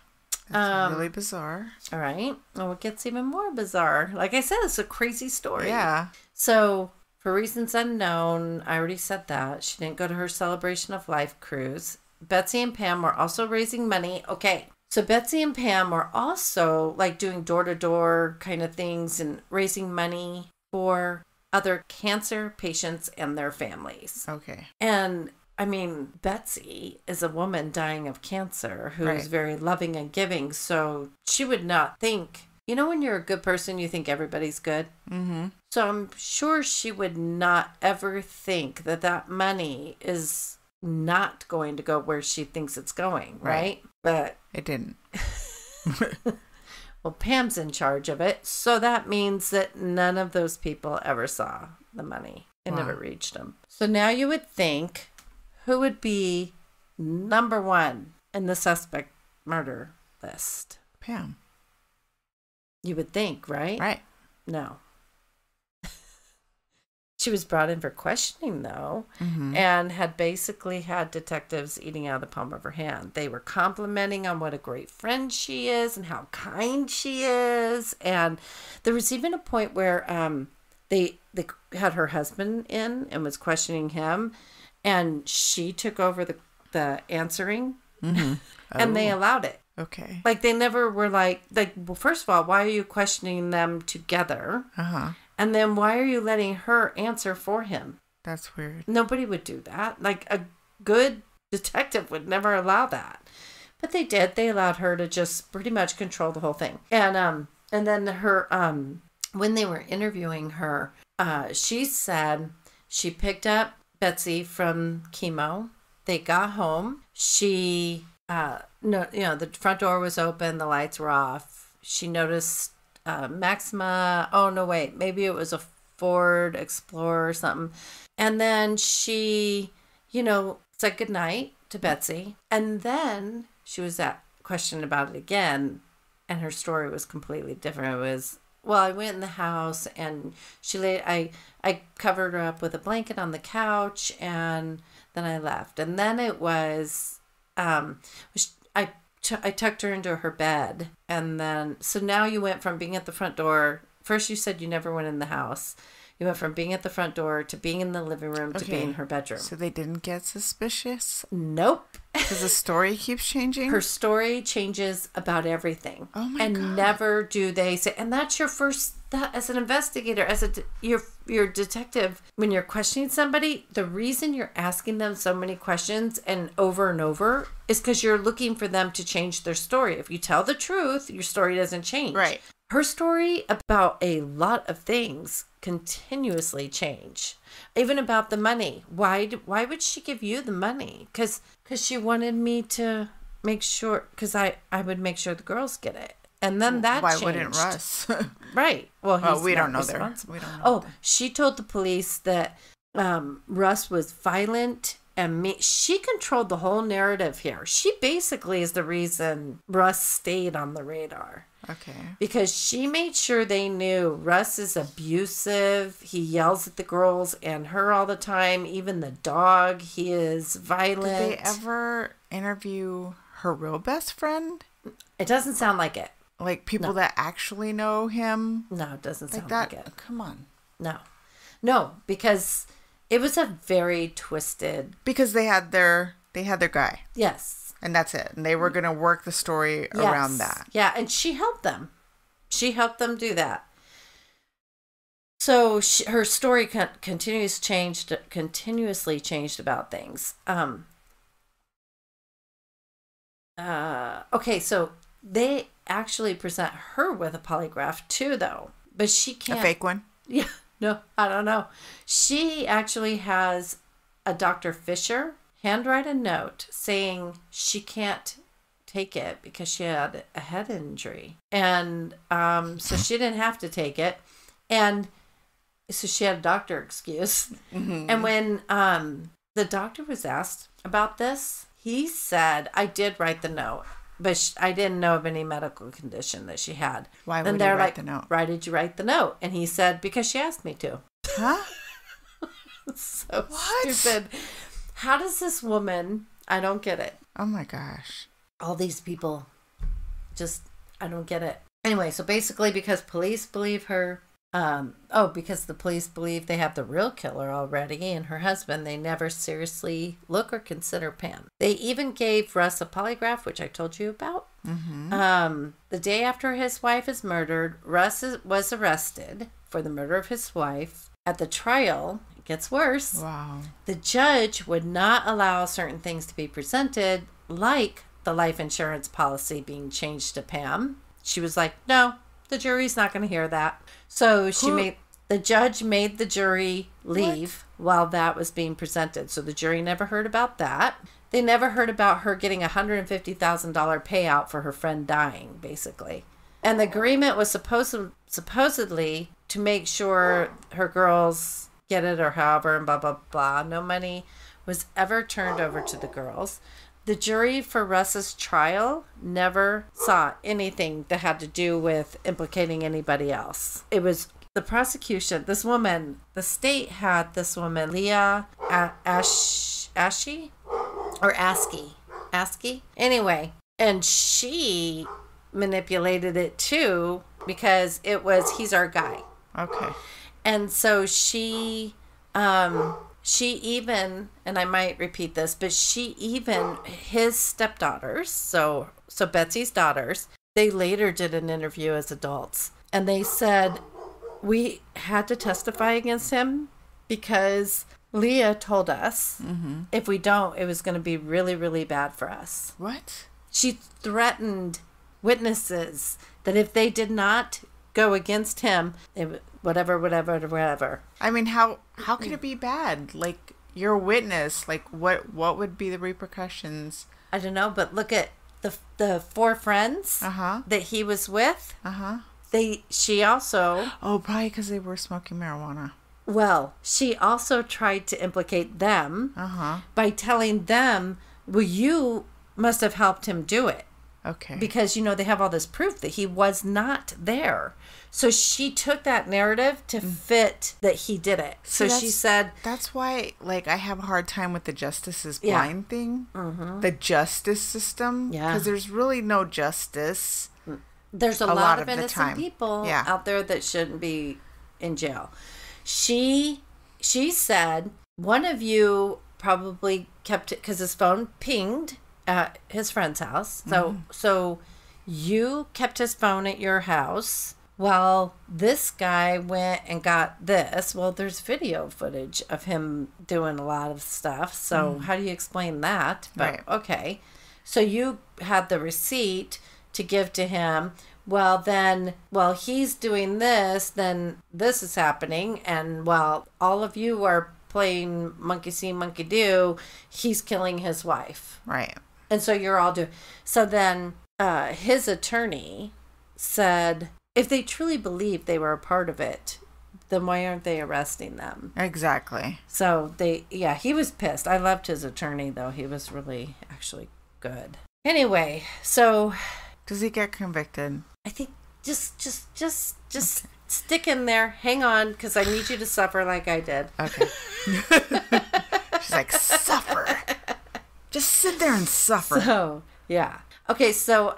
That's really bizarre. All right. Well, it gets even more bizarre. Like I said, it's a crazy story. Yeah. So, for reasons unknown, I already said that. She didn't go to her Celebration of Life cruise. Betsy and Pam were also raising money. Okay. So, Betsy and Pam were also like doing door-to-door kind of things and raising money for other cancer patients and their families. Okay. And I mean, Betsy is a woman dying of cancer who is very loving and giving. So she would not think, when you're a good person, you think everybody's good. Mm-hmm. So I'm sure she would not ever think that money is not going to go where she thinks it's going, right? But it didn't. Well, Pam's in charge of it. So that means that none of those people ever saw the money. It never reached them. So now you would think, who would be number one in the suspect murder list? Pam. You would think, right? Right. No. She was brought in for questioning, though, and had basically had detectives eating out of the palm of her hand. They were complimenting on what a great friend she is and how kind she is. And there was even a point where they had her husband in and was questioning him. And she took over the answering, and they allowed it. Okay. Like, they never were like, well, first of all, why are you questioning them together? Uh-huh. And then why are you letting her answer for him? That's weird. Nobody would do that. Like, a good detective would never allow that. But they did. They allowed her to just pretty much control the whole thing. And then her, when they were interviewing her, she said she picked up Betsy from chemo. They got home. She, the front door was open. The lights were off. She noticed Maxima. Oh, no, wait. Maybe it was a Ford Explorer or something. And then she, said goodnight to Betsy. And then she was questioned about it again. And her story was completely different. It was, well, I went in the house and I covered her up with a blanket on the couch and then I left. And then it was, I tucked her into her bed. And then, so now you went from being at the front door. First you said you never went in the house. You went from being at the front door to being in the living room to being in her bedroom. So they didn't get suspicious? Nope. Because the story keeps changing? Her story changes about everything. Oh my God. And never do they say, and that's your first, that as an investigator, as your detective, when you're questioning somebody, the reason you're asking them so many questions and over is because you're looking for them to change their story. If you tell the truth, your story doesn't change. Right. Her story about a lot of things continuously change. Even about the money. Why would she give you the money? Because she wanted me to make sure, because I would make sure the girls get it. And then that Why changed. wouldn't Russ? Right. Well, we don't know there. We don't know. She told the police that Russ was violent and she controlled the whole narrative here. She basically is the reason Russ stayed on the radar. Okay. Because she made sure they knew Russ is abusive. He yells at the girls and her all the time. Even the dog. He is violent. Did they ever interview her real best friend? It doesn't sound like it. Like people that actually know him? No, it doesn't sound like it. Come on. No, because it was a very twisted. Because they had their guy. Yes. And that's it. And they were going to work the story around that. Yeah, and she helped them. She helped them do that. So her story continuously changed about things. Okay, so they actually present her with a polygraph too, though. But she can't. A fake one? Yeah. No, I don't know. She actually has a Dr. Fisher handwrite a note saying she can't take it because she had a head injury. And so she didn't have to take it. And so she had a doctor excuse. Mm-hmm. And when the doctor was asked about this, he said, I did write the note, but I didn't know of any medical condition that she had. Why would you write the note? Why did you write the note? And he said, because she asked me to. Huh? So What? stupid. How does this woman, I don't get it. Oh my gosh. All these people, just, I don't get it. Anyway, so basically because police believe her, because the police believe they have the real killer already and her husband, they never seriously look or consider Pam. They even gave Russ a polygraph, which I told you about. Mm-hmm. The day after his wife is murdered, Russ was arrested for the murder of his wife. At the trial, it gets worse. Wow. The judge would not allow certain things to be presented, like the life insurance policy being changed to Pam. She was like, no, the jury's not going to hear that. So the judge made the jury leave while that was being presented. So the jury never heard about that. They never heard about her getting a $150,000 payout for her friend dying, basically. And the agreement was supposedly to make sure her girls get it or however and blah, blah, blah. No money was ever turned over to the girls. The jury for Russ's trial never saw anything that had to do with implicating anybody else. It was the prosecution. This woman, the state had this woman, Leah Askey. Anyway, and she manipulated it too because it was, he's our guy. Okay. And so she even, and I might repeat this, but his stepdaughters, so Betsy's daughters, they later did an interview as adults. And they said, we had to testify against him because Leah told us if we don't, it was going to be really, really bad for us. What? She threatened witnesses that if they did not go against him, whatever. I mean, how could it be bad? Like, you're a witness. Like, what would be the repercussions? I don't know, but look at the four friends that he was with. She also... Oh, probably because they were smoking marijuana. Well, she also tried to implicate them by telling them, well, you must have helped him do it. Okay. Because, they have all this proof that he was not there. So she took that narrative to fit that he did it. So she said... That's why, like, I have a hard time with the justice is blind thing. The justice system. Yeah. Because there's really no justice. There's a lot of innocent time. people out there that shouldn't be in jail. She said, one of you probably kept it because his phone pinged at his friend's house. So you kept his phone at your house while this guy went and got this. Well, there's video footage of him doing a lot of stuff. So how do you explain that? But okay. So you had the receipt to give to him. Well, then, while he's doing this, then this is happening. And while all of you are playing monkey see, monkey do, he's killing his wife. Right. And so you're all doing... So then his attorney said, if they truly believed they were a part of it, then why aren't they arresting them? Exactly. So he was pissed. I loved his attorney, though. He was really actually good. Anyway, so... Does he get convicted? I think just stick in there. Hang on, because I need you to suffer like I did. Okay. She's like, suffer. Just sit there and suffer. So, yeah. Okay, so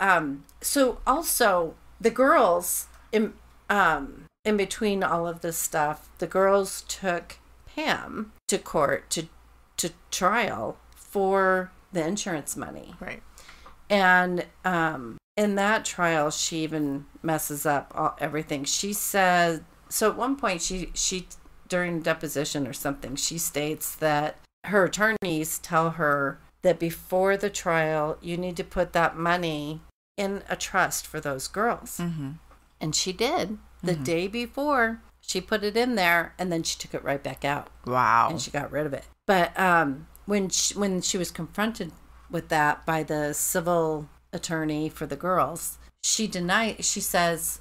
also the girls in between all of this stuff, the girls took Pam to court to trial for the insurance money. Right. And in that trial, she even messes up everything. She said, so at one point, she during deposition or something, she states that her attorneys tell her that before the trial, you need to put that money in a trust for those girls. And she did. The day before, she put it in there, and then she took it right back out. Wow. And she got rid of it. But when she was confronted with that by the civil attorney for the girls, she denied. She says,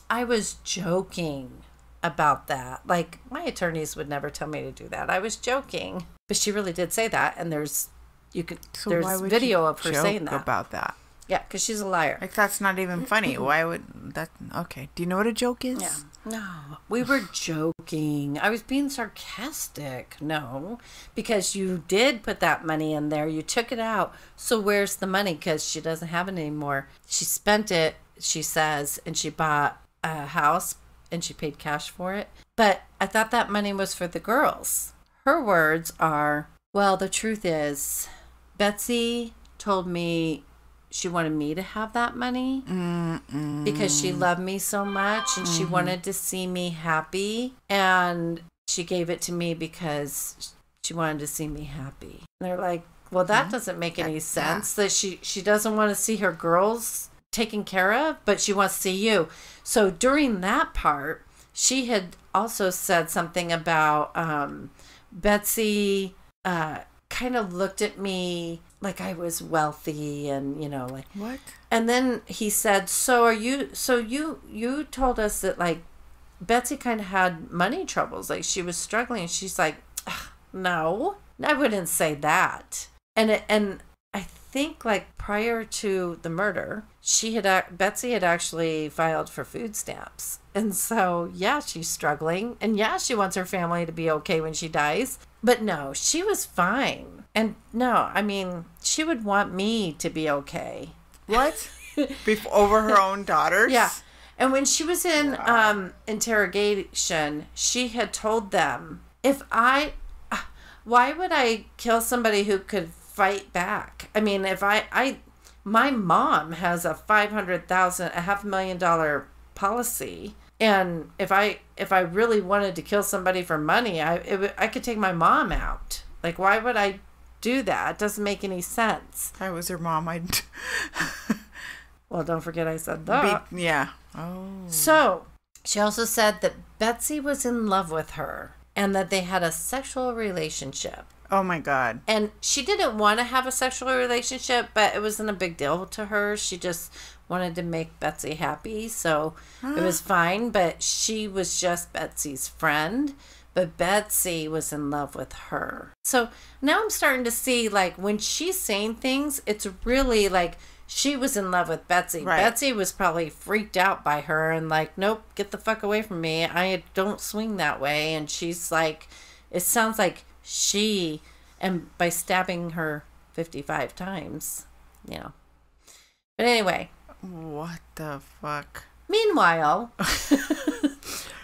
I was joking about that. Like, my attorneys would never tell me to do that. I was joking. But she really did say that, and there's video of her saying that. About that? Yeah, because she's a liar. Like, that's not even funny. Why would that? Okay. Do you know what a joke is? Yeah. No, we were joking. I was being sarcastic. No, because you did put that money in there. You took it out. So where's the money? Because she doesn't have it anymore. She spent it, she says, and she bought a house and she paid cash for it. But I thought that money was for the girls. Her words are, well, the truth is, Betsy told me she wanted me to have that money because she loved me so much and she wanted to see me happy. And she gave it to me because she wanted to see me happy. And they're like, well, that doesn't make any sense. That she doesn't want to see her girls taken care of, but she wants to see you. So during that part, she had also said something about Betsy kind of looked at me like I was wealthy and, you know, like What? And then he said, you told us that like Betsy kind of had money troubles, like she was struggling. She's like, no, I wouldn't say that. And I think like prior to the murder, Betsy had actually filed for food stamps. And so, yeah, she's struggling. And yeah, she wants her family to be okay when she dies. But no, she was fine. And no, I mean, she would want me to be okay. What? Over her own daughters? Yeah. And when she was in interrogation, she had told them, why would I kill somebody who could fight back? I mean, my mom has a $500,000 policy. And if I really wanted to kill somebody for money, I could take my mom out. Like, why would I do that? It doesn't make any sense. If I was her mom, I'd... Well, don't forget I said that. Yeah. Oh. So, she also said that Betsy was in love with her and that they had a sexual relationship. Oh, my God. And she didn't want to have a sexual relationship, but it wasn't a big deal to her. She just wanted to make Betsy happy, so it was fine. But she was just Betsy's friend, but Betsy was in love with her. So now I'm starting to see, like, when she's saying things, it's really like she was in love with Betsy. Right. Betsy was probably freaked out by her and like, nope, get the fuck away from me. I don't swing that way. And she's like, it sounds like she, and by stabbing her 55 times, you know. But anyway. What the fuck? Meanwhile,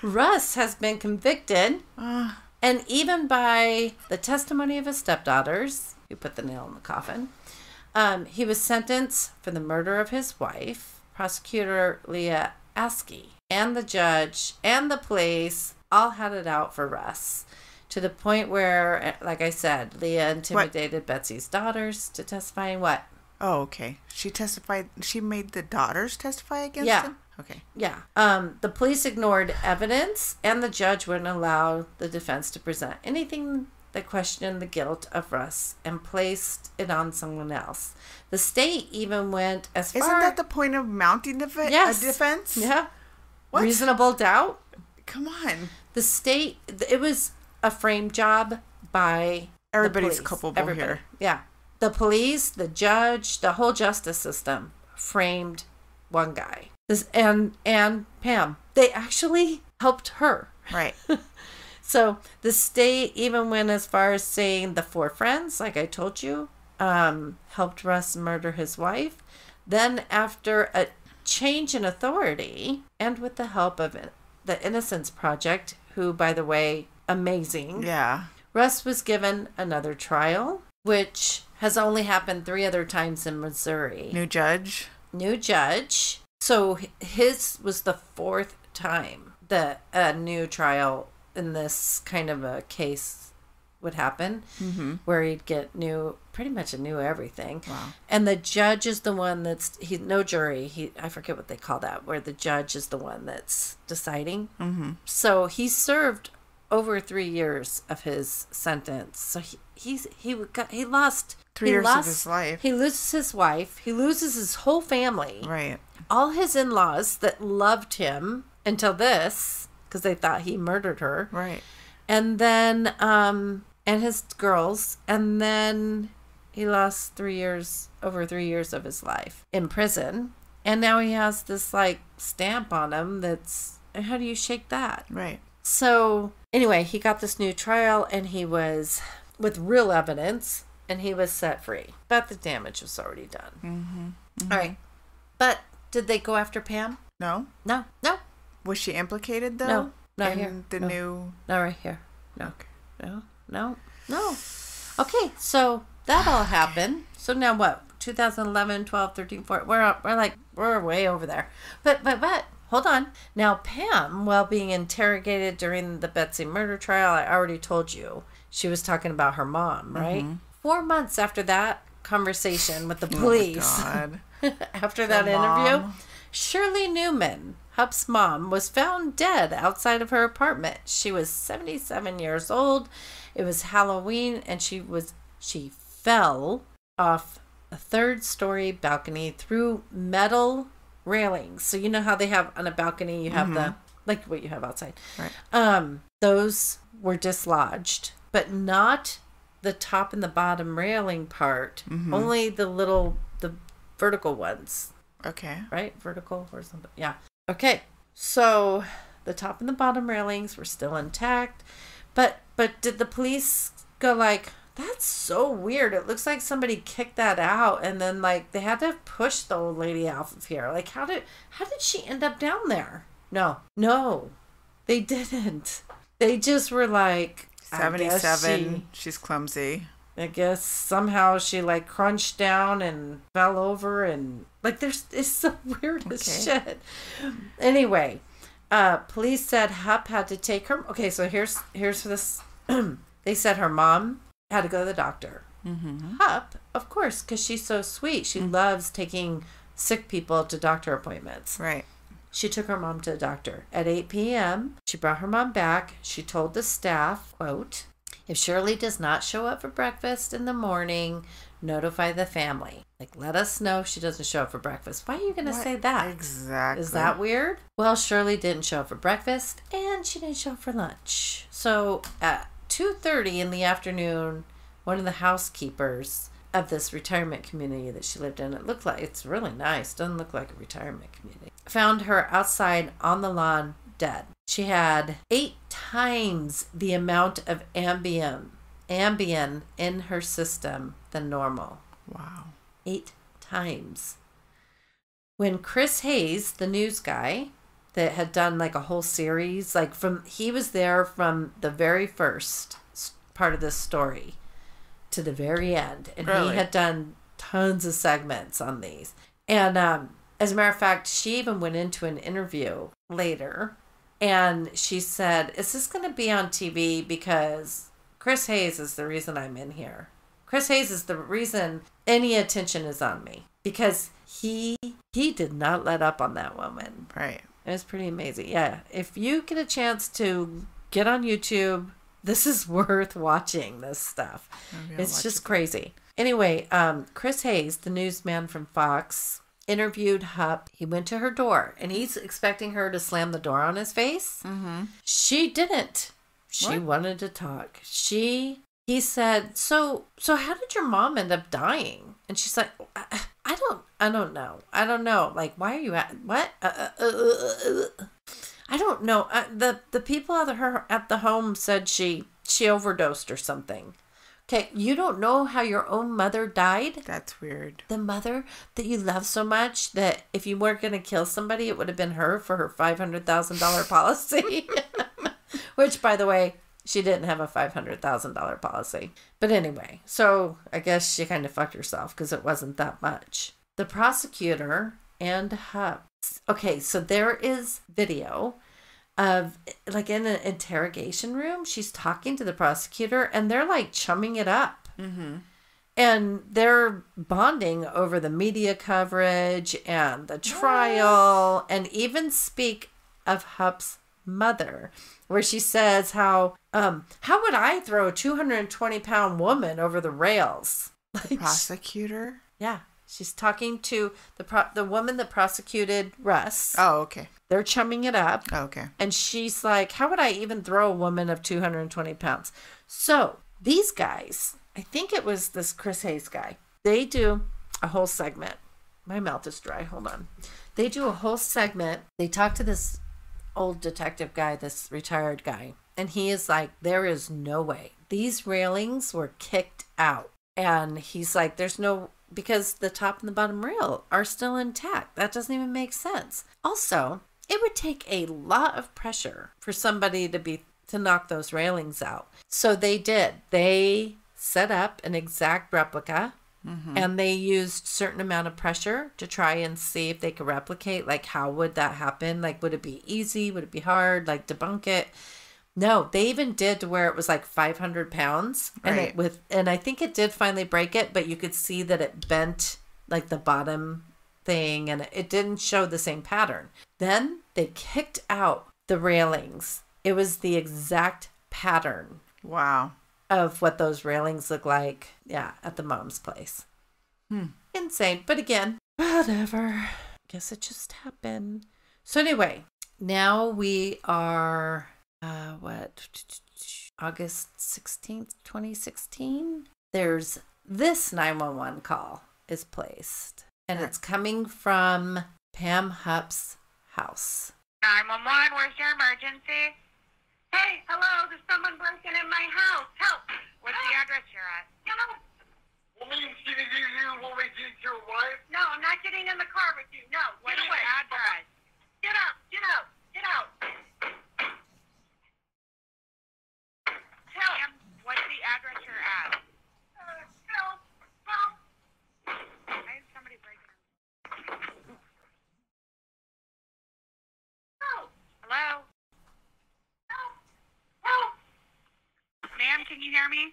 Russ has been convicted, and even by the testimony of his stepdaughters, who put the nail in the coffin, he was sentenced for the murder of his wife. Prosecutor Leah Askey and the judge and the police all had it out for Russ, to the point where, like I said, Leah intimidated Betsy's daughters to testify in what? Oh, okay. She testified. She made the daughters testify against him? Okay. Yeah. The police ignored evidence, and the judge wouldn't allow the defense to present anything that questioned the guilt of Russ and placed it on someone else. The state even went as far... Isn't that the point of mounting a defense? Yeah. What? Reasonable doubt? Come on. The state... It was a frame job by Everybody's culpable here. Yeah. The police, the judge, the whole justice system framed one guy. And Pam. They actually helped her. Right. So the state even went as far as saying the four friends, like I told you, helped Russ murder his wife. Then after a change in authority, and with the help of the Innocence Project, who, by the way, amazing. Yeah. Russ was given another trial, which has only happened 3 other times in Missouri. New judge. So his was the 4th time that a new trial in this kind of a case would happen, where he'd get pretty much a new everything. Wow. And the judge is the one no jury. I forget what they call that, where the judge is the one that's deciding. Mm-hmm. So he served over 3 years of his sentence. So he lost 3 years of his life. He loses his wife. He loses his whole family. Right. All his in-laws that loved him until this, because they thought he murdered her. Right. And then, and his girls. And then he lost over 3 years of his life in prison. And now he has this, like, stamp on him that's how do you shake that? Right. So anyway, he got this new trial, and he was with real evidence, and he was set free. But the damage was already done. Mm-hmm. All right. But did they go after Pam? No. No. Was she implicated though? No. Not in here. The new. Not right here. No. Okay. No. Okay, so that all happened. So now what? 2011, 12, 13, 14. We're way over there. But hold on. Now Pam, while being interrogated during the Betsy murder trial, I already told you she was talking about her mom, right? 4 months after that conversation with the police, Oh my God. after that interview, Shirley Newman, Hupp's mom, was found dead outside of her apartment. She was 77 years old. It was Halloween, and she fell off a 3rd-story balcony through metal railings. So you know how they have on a balcony, you have the, like what you have outside. Right. Those were dislodged, but not the top and the bottom railing part. Only the vertical ones. Okay. Right? Vertical, horizontal. Yeah. Okay. So the top and the bottom railings were still intact. But did the police go like, that's so weird. It looks like somebody kicked that out, and then like they had to push the old lady off of here. Like how did she end up down there? No. They didn't. They just were like 77. She's clumsy. I guess somehow she like crunched down and fell over, and like it's so weird as shit. Anyway, police said Hupp had to take her. Okay, so here's this. They said her mom had to go to the doctor. Hupp, of course, because she's so sweet. She loves taking sick people to doctor appointments. Right. She took her mom to the doctor. At 8 p.m., she brought her mom back. She told the staff, quote, "If Shirley does not show up for breakfast in the morning, notify the family. Like, let us know if she doesn't show up for breakfast." Why are you going to say that? Exactly. Is that weird? Well, Shirley didn't show up for breakfast, and she didn't show up for lunch. So at 2:30 in the afternoon, one of the housekeepers of this retirement community that she lived in, it's really nice, doesn't look like a retirement community, found her outside on the lawn dead. She had 8 times the amount of Ambien in her system than normal. Wow. 8 times. When Chris Hayes, the news guy that had done like a whole series, he was there from the very first part of this story to the very end, and really? He had done tons of segments on these. And as a matter of fact, she even went into an interview later, and she said, "Is this going to be on TV? Because Chris Hayes is the reason I'm in here. Chris Hayes is the reason any attention is on me, because he did not let up on that woman." Right. It was pretty amazing. Yeah, if you get a chance to get on YouTube, this is worth watching, this stuff. It's just crazy. Anyway, Chris Hayes, the newsman from Fox, interviewed Hupp. He went to her door, and he's expecting her to slam the door on his face. She didn't. She wanted to talk. He said, so how did your mom end up dying? And she's like, I don't know. Like, why are you what? I don't know. The people at the home said she overdosed or something. Okay, you don't know how your own mother died? That's weird. The mother that you love so much that if you weren't going to kill somebody, it would have been her for her $500,000 policy. Which, by the way, she didn't have a $500,000 policy. But anyway, so I guess she kind of fucked herself because it wasn't that much. The prosecutor and Hupp. Okay, so there is video of, like, in an interrogation room, she's talking to the prosecutor, and they're, like, chumming it up. And they're bonding over the media coverage and the trial, and even speak of Hupp's mother, where she says how would I throw a 220-pound woman over the rails? The prosecutor? Yeah. She's talking to the woman that prosecuted Russ. Oh, okay. They're chumming it up. Oh, okay. And she's like, how would I even throw a woman of 220 pounds? So these guys, I think it was this Chris Hayes guy, they do a whole segment. My mouth is dry. Hold on. They do a whole segment. They talk to this old detective guy, this retired guy. And he is like, there is no way. These railings were kicked out. And he's like, there's no, because the top and the bottom rail are still intact. That doesn't even make sense. Also, it would take a lot of pressure for somebody to knock those railings out. So they did. They set up an exact replica. And they used certain amount of pressure to try and see if they could replicate, like, how would that happen? Like, would it be easy? Would it be hard? Like, debunk it? No, they even did to where it was like 500 pounds. Right. And I think it did finally break it, but you could see that it bent like the bottom thing and it didn't show the same pattern. Then they kicked out the railings. It was the exact pattern. Wow. Of what those railings look like, at the mom's place. Insane. But again, whatever. Guess it just happened. So anyway, now we are, August 16th, 2016? There's this 911 call is placed. And it's coming from Pam Hupp's house. 911, where's your emergency? Hey, hello, there's someone breaking in my house. Help! What's the address you're at? No, Want me to get your wife? no, I'm not getting in the car with you. No, What's get your away. address? Get out, get out, get out. Help! Ma'am, what's the address you're at? Help! Help! I had somebody breaking in. Help! Hello? Help! Help! Ma'am, can you hear me?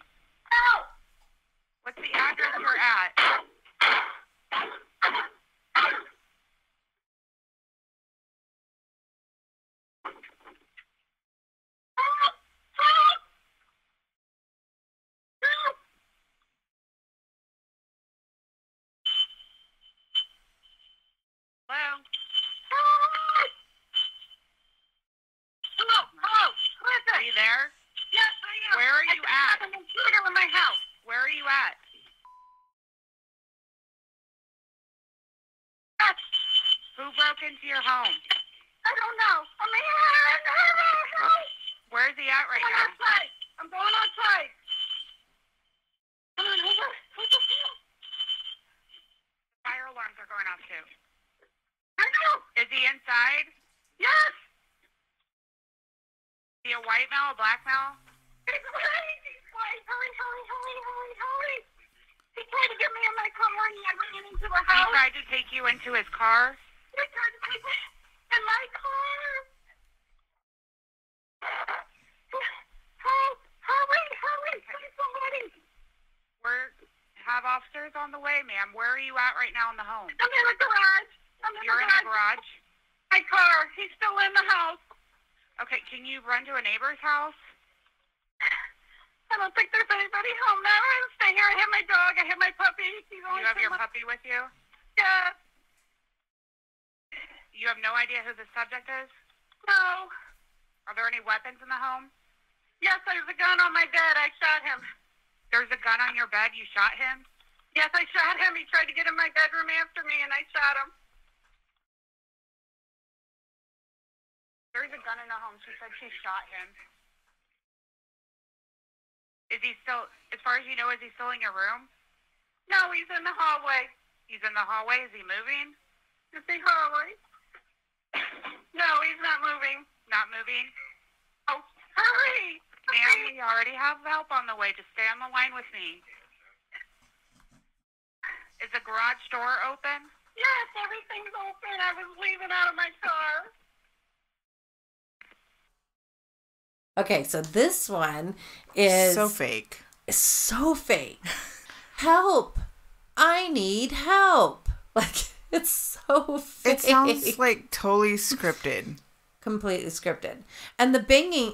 Help! What's the address you're at? Hello? Are you there? Yes, I am. Where are you I at? have an intruder in my house. Where are you at? Who broke into your home? I don't know. I'm here. Where's he at right I'm now? outside. I'm going outside. Come on, who's the field? Fire alarms are going off too. I know. Is he inside? Yes. Is he a white male, a black male? He's crazy. Wait, hurry. He tried to get me in my car and I ran into the He house. tried to take you into his car? He tried to take me in my car. Help! Hurry! Please, somebody. Have officers on the way, ma'am. Where are you at right now in the home? I'm in the garage. You're in the garage? My car. He's still in the house. Okay, can you run to a neighbor's house? I don't think there's anybody home now. I'm staying here. I have my dog. I have my puppy. He's You have your puppy with you? Yeah. You have no idea who the subject is? No. Are there any weapons in the home? Yes, there's a gun on my bed. I shot him. There's a gun on your bed? You shot him? Yes, I shot him. He tried to get in my bedroom after me, and I shot him. There's a gun in the home. She said she shot him. Is he still, as far as you know, is he still in your room? No, he's in the hallway. He's in the hallway? Is he moving? Is he hallway? No, he's not moving. Not moving? Oh, hurry! Ma'am, we already have help on the way. Just stay on the line with me. Is the garage door open? Yes, everything's open. I was leaving out of my car. Okay, so this one is So fake. So fake. Help! I need help. Like, it's so fake. It sounds like totally scripted. Completely scripted. And the banging,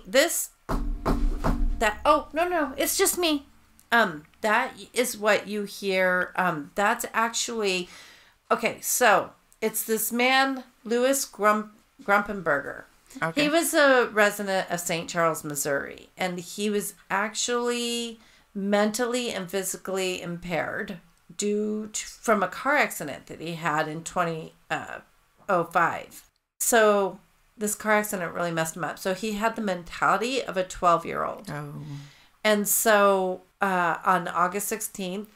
no, it's just me. That is what you hear. That's actually, okay, so it's this man, Louis Grumpenberger. Okay. He was a resident of St. Charles, Missouri, and he was actually mentally and physically impaired from a car accident that he had in 2005. So this car accident really messed him up. So he had the mentality of a 12-year-old. Oh. And so on August 16th,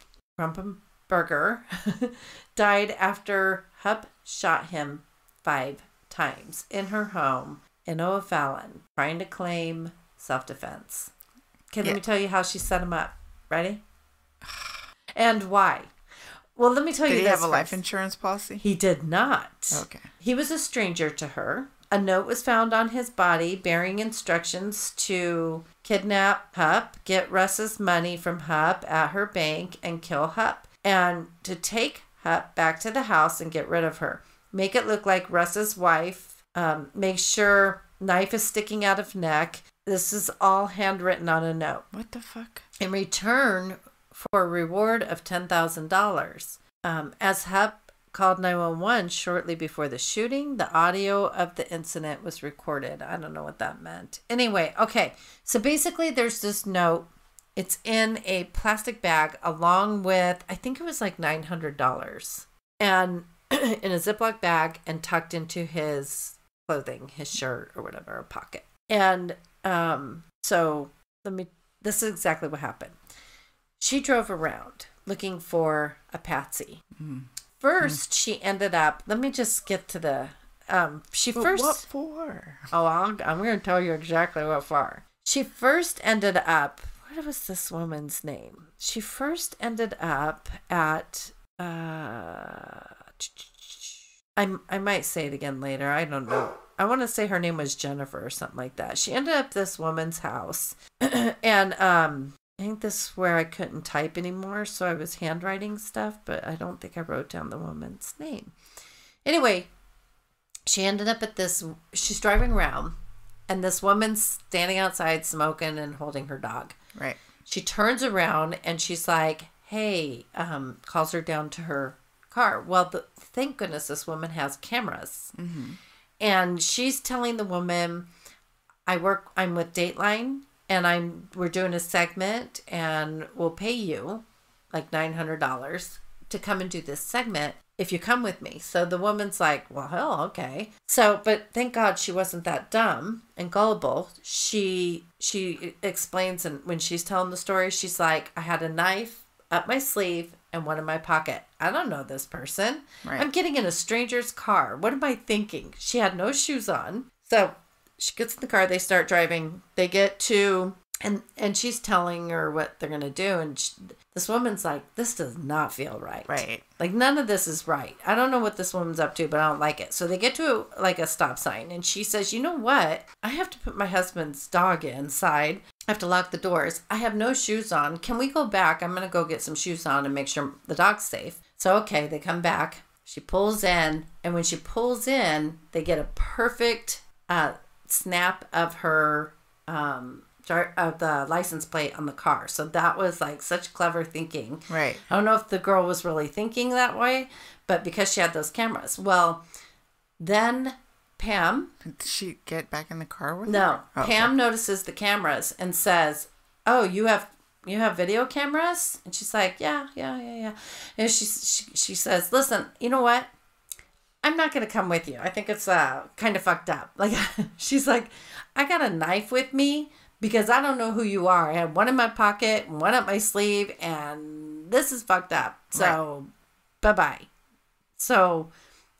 Rumpenberger died after Hupp shot him 5 times in her home in O'Fallon, trying to claim self-defense. Okay, let me tell you how she set him up. Ready? And why? Well, let me tell you this. Did he have a first. life insurance policy? He did not. Okay. He was a stranger to her. A note was found on his body bearing instructions to kidnap Hupp, get Russ's money from Hupp at her bank, and kill Hupp. And to take Hupp back to the house and get rid of her. Make it look like Russ's wife. Make sure knife is sticking out of neck. This is all handwritten on a note. What the fuck? In return for a reward of $10,000. As Hupp called 911 shortly before the shooting, the audio of the incident was recorded. I don't know what that meant. Anyway, okay. So basically there's this note. It's in a plastic bag along with, I think it was like $900. And in a Ziploc bag and tucked into his clothing, his shirt or whatever, a pocket. And so this is exactly what happened. She drove around looking for a patsy. First, she ended up, let me just get to the, What for? Oh, I'm going to tell you exactly what for. She first ended up, what was this woman's name? She first ended up at, I might say it again later. I don't know. I want to say her name was Jennifer or something like that. She ended up at this woman's house. And I think this is where I couldn't type anymore, so I was handwriting stuff, but I don't think I wrote down the woman's name. Anyway, she ended up at this, she's driving around, and this woman's standing outside smoking and holding her dog. Right. She turns around, and she's like, hey, calls her down to her car. Well, thank goodness this woman has cameras. Mm-hmm. And she's telling the woman, I'm with Dateline, and we're doing a segment, and we'll pay you like $900 to come and do this segment if you come with me. So the woman's like, well, hell, okay. So, but thank God she wasn't that dumb and gullible. She explains, and when she's telling the story, she's like, I had a knife up my sleeve and one in my pocket. I don't know this person. Right. I'm getting in a stranger's car. What am I thinking? She had no shoes on. So she gets in the car. They start driving. They get to, and she's telling her what they're going to do. And this woman's like, this does not feel right. Right. Like, none of this is right. I don't know what this woman's up to, but I don't like it. So they get to like a stop sign. And she says, you know what? I have to put my husband's dog inside. I have to lock the doors. I have no shoes on. Can we go back? I'm going to go get some shoes on and make sure the dog's safe. So, okay, they come back. She pulls in. And when she pulls in, they get a perfect snap of her, of the license plate on the car. So that was like such clever thinking. Right. I don't know if the girl was really thinking that way, but because she had those cameras. Well, then Pam. Did she get back in the car with her? No. Oh, Pam okay. notices the cameras and says, oh, you have video cameras? And she's like, yeah. And she says, listen, you know what? I'm not going to come with you. I think it's kind of fucked up. Like, she's like, I got a knife with me because I don't know who you are. I had one in my pocket and one up my sleeve, and this is fucked up. So, bye-bye. So,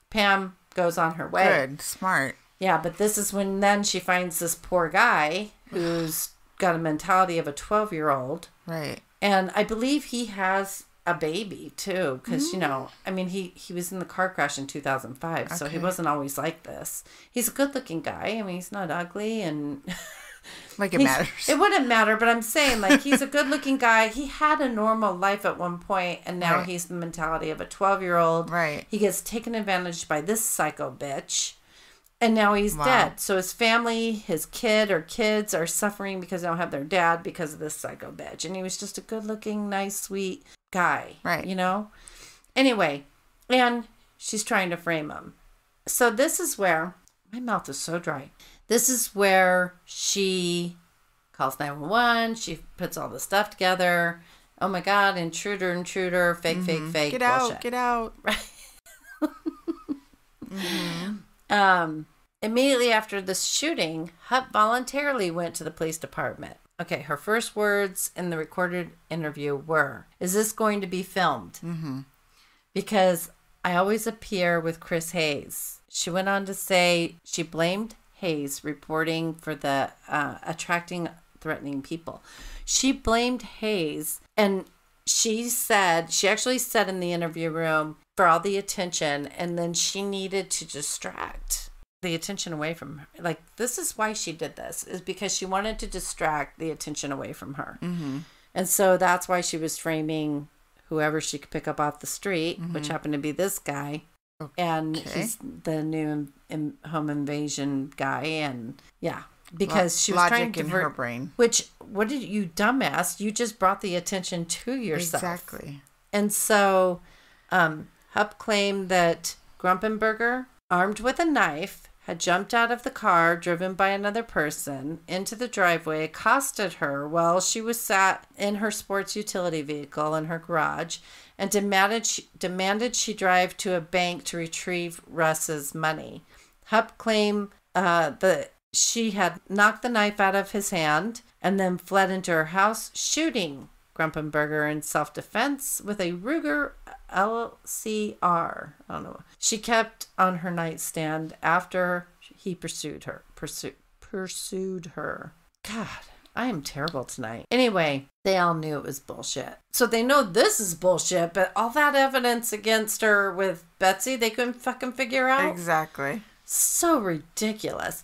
Pam goes on her way. Good. Smart. Yeah, but this is when then she finds this poor guy who's got a mentality of a 12-year-old. Right. And I believe he has a baby too, because I mean he was in the car crash in 2005, so he wasn't always like this. He's a good-looking guy. I mean, he's not ugly, and like it matters. It wouldn't matter, but I'm saying, like, he's a good-looking guy. He had a normal life at one point, and now he's the mentality of a 12-year-old. Right. He gets taken advantage by this psycho bitch, and now he's dead. So his family, his kid or kids are suffering because they don't have their dad because of this psycho bitch. And he was just a good-looking, nice, sweet guy. Right. You know? Anyway, and she's trying to frame him. So this is where, my mouth is so dry. This is where she calls 911. She puts all the stuff together. Oh my God, intruder, fake. Get bullshit. out, get out. Right. Immediately after the shooting, Hupp voluntarily went to the police department. Okay, her first words in the recorded interview were, "Is this going to be filmed?" Mm-hmm. Because I always appear with Chris Hayes. She went on to say she blamed Hayes reporting for the attracting threatening people. She blamed Hayes, and she actually said in the interview room for all the attention, and then she needed to distract the attention away from her. Like, this is why she did this, is because she wanted to distract the attention away from her. Mm-hmm. And so that's why she was framing whoever she could pick up off the street, which happened to be this guy. Okay. And he's the new home invasion guy. And yeah, because she was trying to divert her brain. Which, what did you dumbass? You just brought the attention to yourself. Exactly. And so Hupp claimed that Grumpenberger, armed with a knife, had jumped out of the car driven by another person into the driveway, accosted her while she was sat in her sports utility vehicle in her garage, and demanded she drive to a bank to retrieve Russ's money. Hupp claimed that she had knocked the knife out of his hand and then fled into her house, shooting Grumpenberger in self-defense with a Ruger LCR. I don't know. She kept on her nightstand after he pursued her. God, I am terrible tonight. Anyway, they all knew it was bullshit. So they know this is bullshit, but all that evidence against her with Betsy, they couldn't fucking figure out. Exactly. So ridiculous.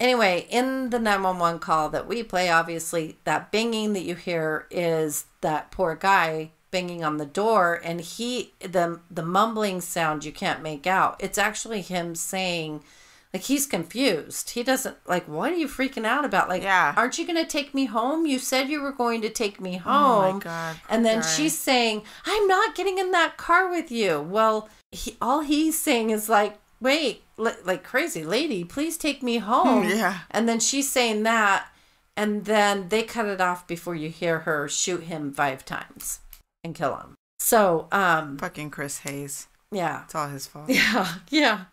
Anyway, in the 911 call that we play, obviously, that banging that you hear is that poor guy banging on the door, and the mumbling sound you can't make out. It's actually him saying, like, he's confused. He doesn't, like, what are you freaking out about? Like, aren't you going to take me home? You said you were going to take me home. Oh, my God. And then she's saying, I'm not getting in that car with you. Well, all he's saying is like, wait, like, crazy lady, please take me home. Yeah. And then she's saying that, and then they cut it off before you hear her shoot him 5 times and kill him. So, fucking Chris Hayes. Yeah. It's all his fault. Yeah. Yeah.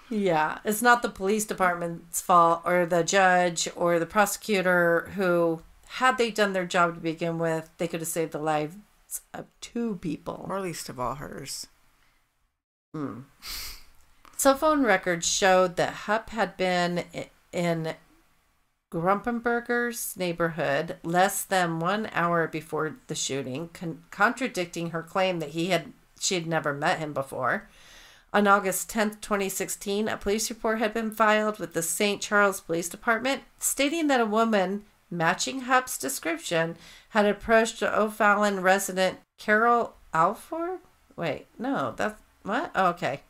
Yeah. It's not the police department's fault or the judge or the prosecutor who, had they done their job to begin with, they could have saved the lives of 2 people. Or least of all hers. Cell phone records showed that Hupp had been in Grumpenberger's neighborhood less than 1 hour before the shooting, contradicting her claim that she had never met him before. On August 10th, 2016, a police report had been filed with the St. Charles Police Department stating that a woman matching Hupp's description had approached O'Fallon resident Carol Alford. Wait, no, that's what? Oh, okay.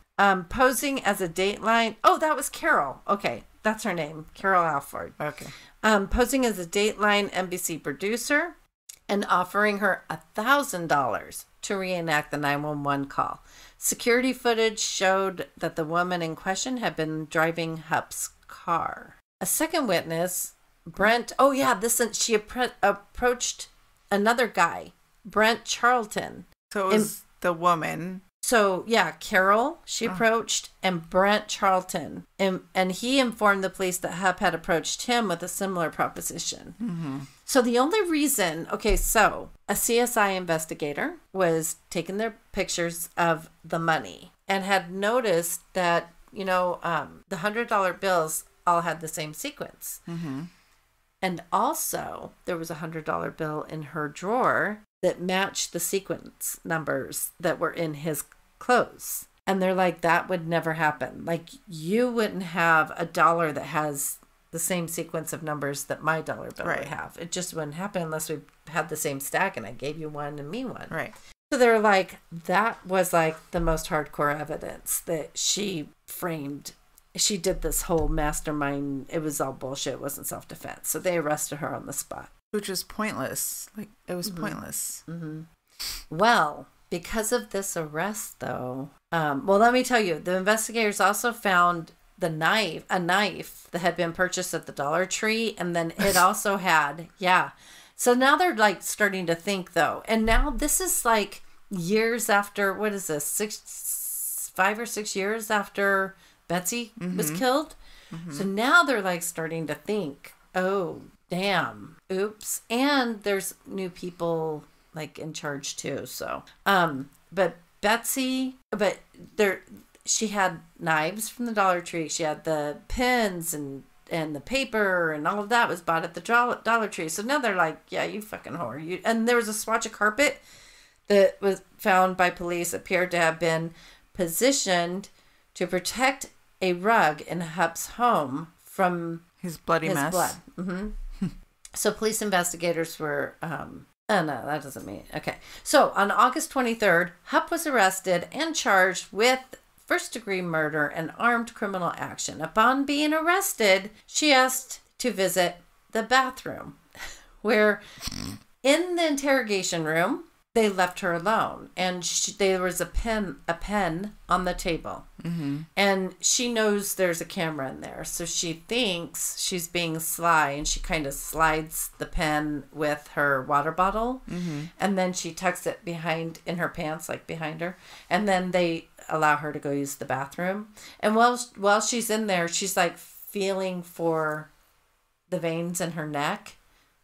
Posing as a Dateline. Oh, that was Carol. Okay, that's her name, Carol Alford. Okay. Posing as a Dateline NBC producer and offering her $1,000 to reenact the 911 call. Security footage showed that the woman in question had been driving Hupp's car. A second witness, Brent. Oh yeah, she approached another guy, Brent Charlton. So it was the woman. So, yeah, Carol, she approached, and Brent Charlton. And he informed the police that Hupp had approached him with a similar proposition. Mm-hmm. So the only reason, so a CSI investigator was taking their pictures of the money and had noticed that, the $100 bills all had the same sequence. Mm-hmm. And also, there was a $100 bill in her drawer that matched the sequence numbers that were in his clothes. And they're like, that would never happen. Like, you wouldn't have a dollar that has the same sequence of numbers that my dollar bill would have. It just wouldn't happen unless we had the same stack and I gave you one and me one. Right. So they're like, that was like the most hardcore evidence that she framed. She did this whole mastermind. It was all bullshit. It wasn't self-defense. So they arrested her on the spot. Which was pointless. Like, it was pointless. Mm-hmm. Well, because of this arrest, though, let me tell you, the investigators also found a knife that had been purchased at the Dollar Tree, and then it also had, So now they're like starting to think, though, and now this is like years after. What is this? 5 or 6 years after Betsy was killed. So now they're like starting to think, oh, damn, oops. And there's new people like in charge too. So, but she had knives from the Dollar Tree. She had the pens and the paper and all of that was bought at the Dollar Tree. So now they're like, yeah, you fucking whore. And there was a swatch of carpet that was found by police, appeared to have been positioned to protect a rug in Hupp's home from his bloody mess. Blood. So police investigators were, oh no, that doesn't mean, okay. So on August 23rd, Hupp was arrested and charged with first-degree murder and armed criminal action. Upon being arrested, she asked to visit the bathroom, where in the interrogation room, they left her alone, and there was a pen on the table, and she knows there's a camera in there, so she thinks she's being sly, and she kind of slides the pen with her water bottle, and then she tucks it in her pants, like behind her, and then they allow her to go use the bathroom, and while she's in there, she's like feeling for the veins in her neck,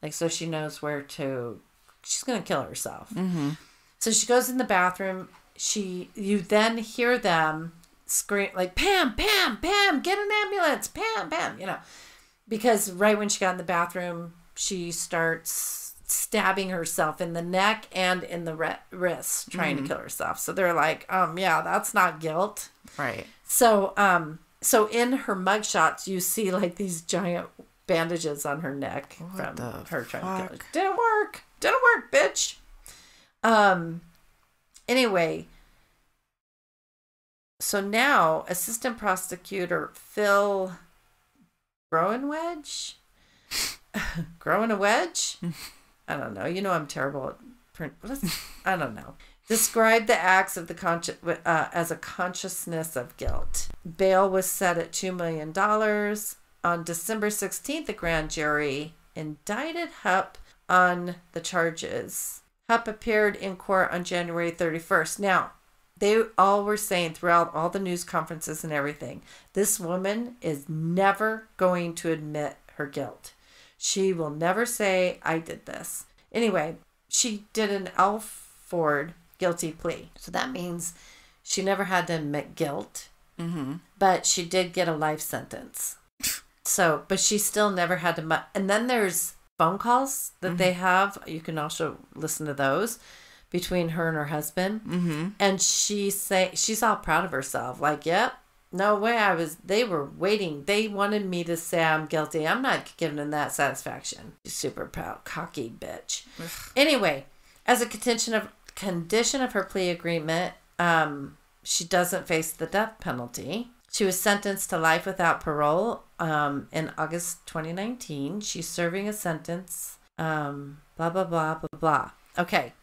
like so she knows where to. She's going to kill herself. So she goes in the bathroom. You then hear them scream like, Pam, Pam, Pam, get an ambulance, Pam, Pam, because right when she got in the bathroom, she starts stabbing herself in the neck and in the wrist, trying to kill herself. So they're like, yeah, that's not guilt. Right. So, so in her mugshots, you see like these giant bandages on her neck from her trying to kill her. Didn't work, bitch. Anyway, so now assistant prosecutor Phil growing a wedge? I don't know. I'm terrible at print. I don't know. Described the acts of the as a consciousness of guilt. Bail was set at $2 million. On December 16th, the grand jury indicted Hupp on the charges. Hupp appeared in court on January 31st. Now, they all were saying throughout all the news conferences and everything, this woman is never going to admit her guilt. She will never say, I did this. Anyway, she did an Alford guilty plea. So that means she never had to admit guilt, but she did get a life sentence. So, but she still never had to, and then there's phone calls that they have. You can also listen to those between her and her husband. And she's all proud of herself. Like, yep, no way they were waiting. They wanted me to say I'm guilty. I'm not giving them that satisfaction. She's super proud, cocky bitch. Anyway, as a condition of her plea agreement, she doesn't face the death penalty. She was sentenced to life without parole in August 2019. She's serving a sentence, blah, blah, blah, blah, blah. Okay,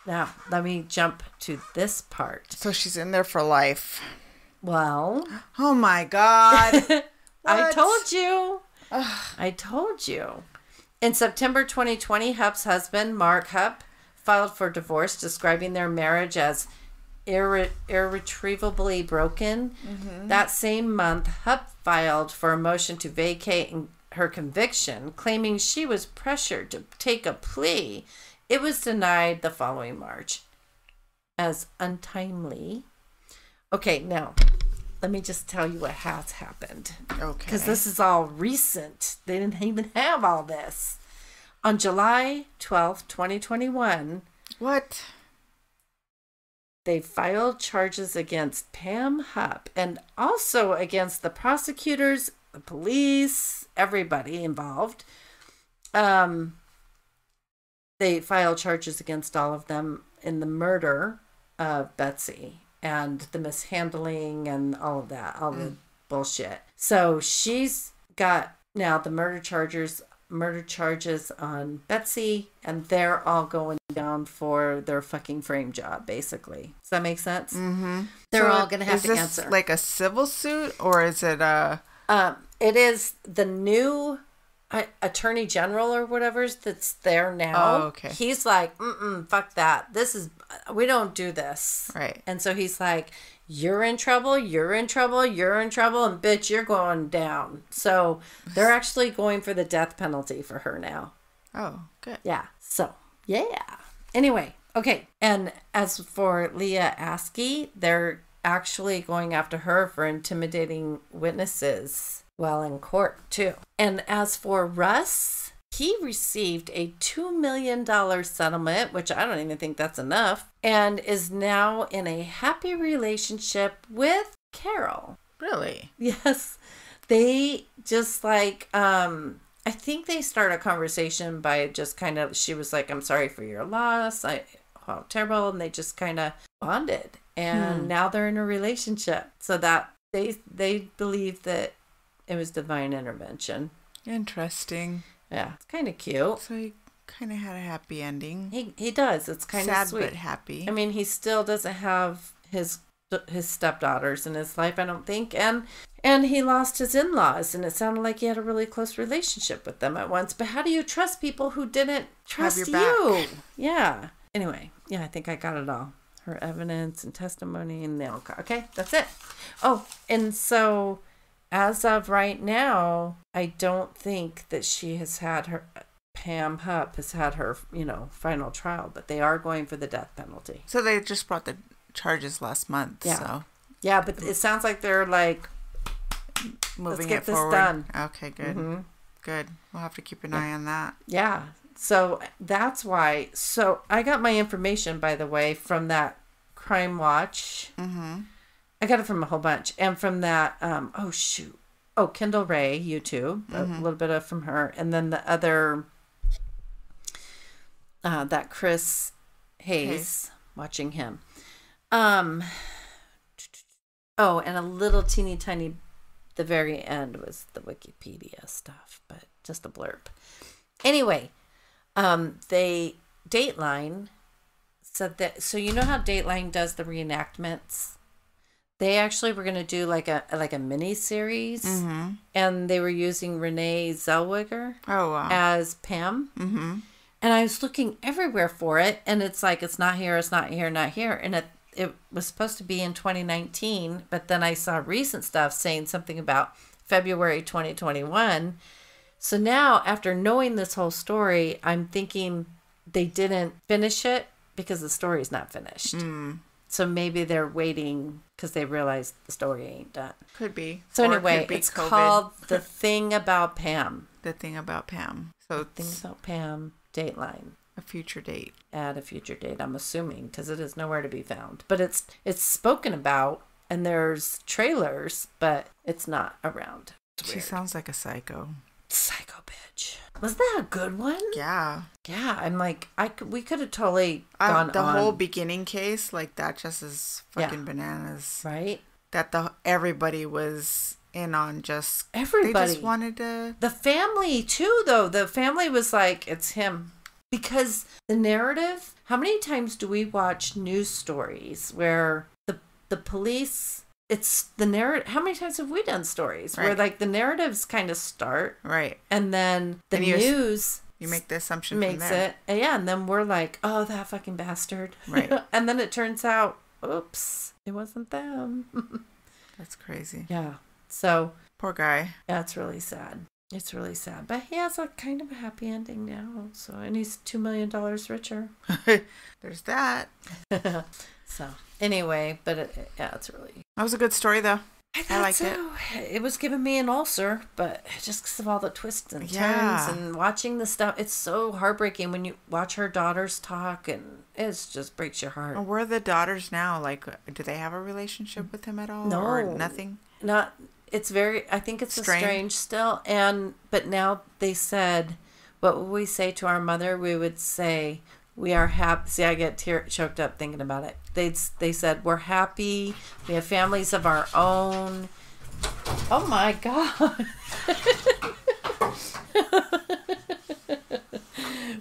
now let me jump to this part. So she's in there for life. Well. Oh, my God. I told you. I told you. In September 2020, Hupp's husband, Mark Hupp, filed for divorce, describing their marriage as irretrievably broken. That same month, Hupp filed for a motion to vacate her conviction, claiming she was pressured to take a plea. It was denied the following March as untimely. Okay, now let me just tell you what has happened. Okay. Because this is all recent. They didn't even have all this. On July 12th, 2021. What? They filed charges against Pam Hupp and also against the prosecutors, the police, everybody involved. They filed charges against all of them in the murder of Betsy and the mishandling and all of that, all the bullshit. So she's got now the murder charges on Betsy, and they're all going down for their fucking frame job, basically. Does that make sense? They're all going to have to answer. Is this like a civil suit, or is it a... It is the new... attorney general or whatever that's there now. Oh, okay. He's like, fuck that. We don't do this. Right. And so he's like, you're in trouble, you're in trouble, you're in trouble, and bitch, you're going down. So they're actually going for the death penalty for her now. Oh, good. Yeah. So, yeah. Anyway, okay. And as for Leah Askey, they're actually going after her for intimidating witnesses while in court, too. And as for Russ, he received a $2 million settlement, which I don't even think that's enough, and is now in a happy relationship with Carol. Really? Yes. They just like, I think they start a conversation by just kind of, she was like, I'm sorry for your loss. How terrible. And they just kind of bonded. And now they're in a relationship. So that they believe that it was divine intervention. Interesting. Yeah. It's kind of cute. So he kind of had a happy ending. He does. It's kind of sad sweet. but happy. I mean, he still doesn't have his stepdaughters in his life, I don't think. And he lost his in-laws, and it sounded like he had a really close relationship with them at once. But how do you trust people who didn't trust your you? back. Yeah. Anyway, yeah, I think I got it all. Her evidence and testimony and the okay, that's it. Oh, and so as of right now, I don't think that she has had her, Pam Hupp has had her, final trial, but they are going for the death penalty. So they just brought the charges last month. Yeah. So yeah, but it sounds like they're like, moving let's get it this forward. done. Okay, good. Mm-hmm. Good. We'll have to keep an eye on that. Yeah. So that's why. So I got my information, by the way, from that Crime Watch. Mm-hmm. I got it from a whole bunch. And from that, Kendall Ray, YouTube, a little bit of from her. And then the other, that Chris Hayes, watching him. And a little teeny tiny, the very end was the Wikipedia stuff, but just a blurb. Anyway, Dateline said that, so you know how Dateline does the reenactments? They actually were going to do like a mini series, and they were using Renee Zellweger as Pam. Mm-hmm. And I was looking everywhere for it, and it's like, it's not here, not here. And it was supposed to be in 2019, but then I saw recent stuff saying something about February 2021. So now, after knowing this whole story, I'm thinking they didn't finish it because the story is not finished. So maybe they're waiting because they realize the story ain't done. Could be. So Or anyway, could be it's COVID. called The Thing About Pam. The Thing About Pam. So Thing it's About Pam, Dateline. a future date. At a future date, I'm assuming, because it is nowhere to be found. But it's spoken about, and there's trailers, but it's not around. She sounds like a psycho. Psycho bitch. Was that a good one? Yeah. Yeah, I'm like, we could have totally gone the on. whole beginning case, like that just is fucking bananas. Right? That everybody was in on just... Everybody. They just wanted to... The family, too, though. The family was like, it's him. Because the narrative, how many times do we watch news stories where the police... It's the narrative. How many times have we done stories where like the narratives kind of start, right, and then the news you make the assumption makes from there. it, and then we're like, oh, that fucking bastard, right, and then it turns out, oops, it wasn't them. That's crazy. Yeah. So poor guy. Yeah, it's really sad. It's really sad, but he has a kind of a happy ending now. So, and he's $2 million richer. There's that. So anyway, but it's really... That was a good story, though. I liked it. It was giving me an ulcer, but just because of all the twists and turns and watching the stuff, it's so heartbreaking when you watch her daughters talk, and it just breaks your heart. Where are the daughters now? Like, do they have a relationship with him at all? No. Or nothing? Not. It's very... I think it's strange still. But now they said, what would we say to our mother? We would say... We are happy. See, I get choked up thinking about it. They said, we're happy. We have families of our own. Oh, my God.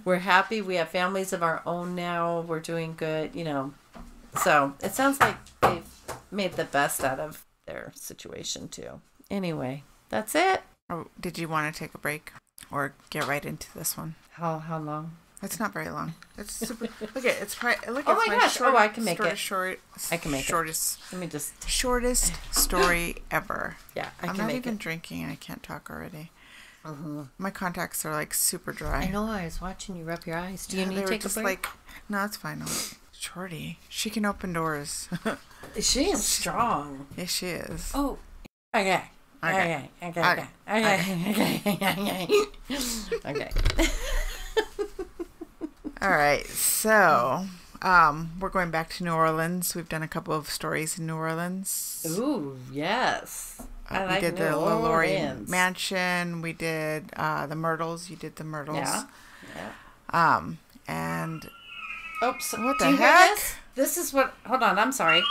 We're happy. We have families of our own now. We're doing good, So it sounds like they've made the best out of their situation, too. Anyway, that's it. Oh, did you want to take a break? or get right into this one. How long? It's not very long. It's super. Look at it's probably. Look, Oh my gosh! I can make it. I can make shortest. Let me just. Shortest story ever. Yeah, I'm not even drinking, and I can't talk already. My contacts are like super dry. I know. I was watching you rub your eyes. Do you need to take a break? Like, no, it's fine. Shorty, she can open doors. She is strong. Yes, she is. Oh, okay. Okay. All right, so we're going back to New Orleans. We've done a couple of stories in New Orleans. Ooh, yes. I like we did New the Orleans. LaLaurie Mansion. We did the Myrtles. You did the Myrtles. Yeah. And oops. What the do you heck? Hear this? This is what. Hold on. I'm sorry.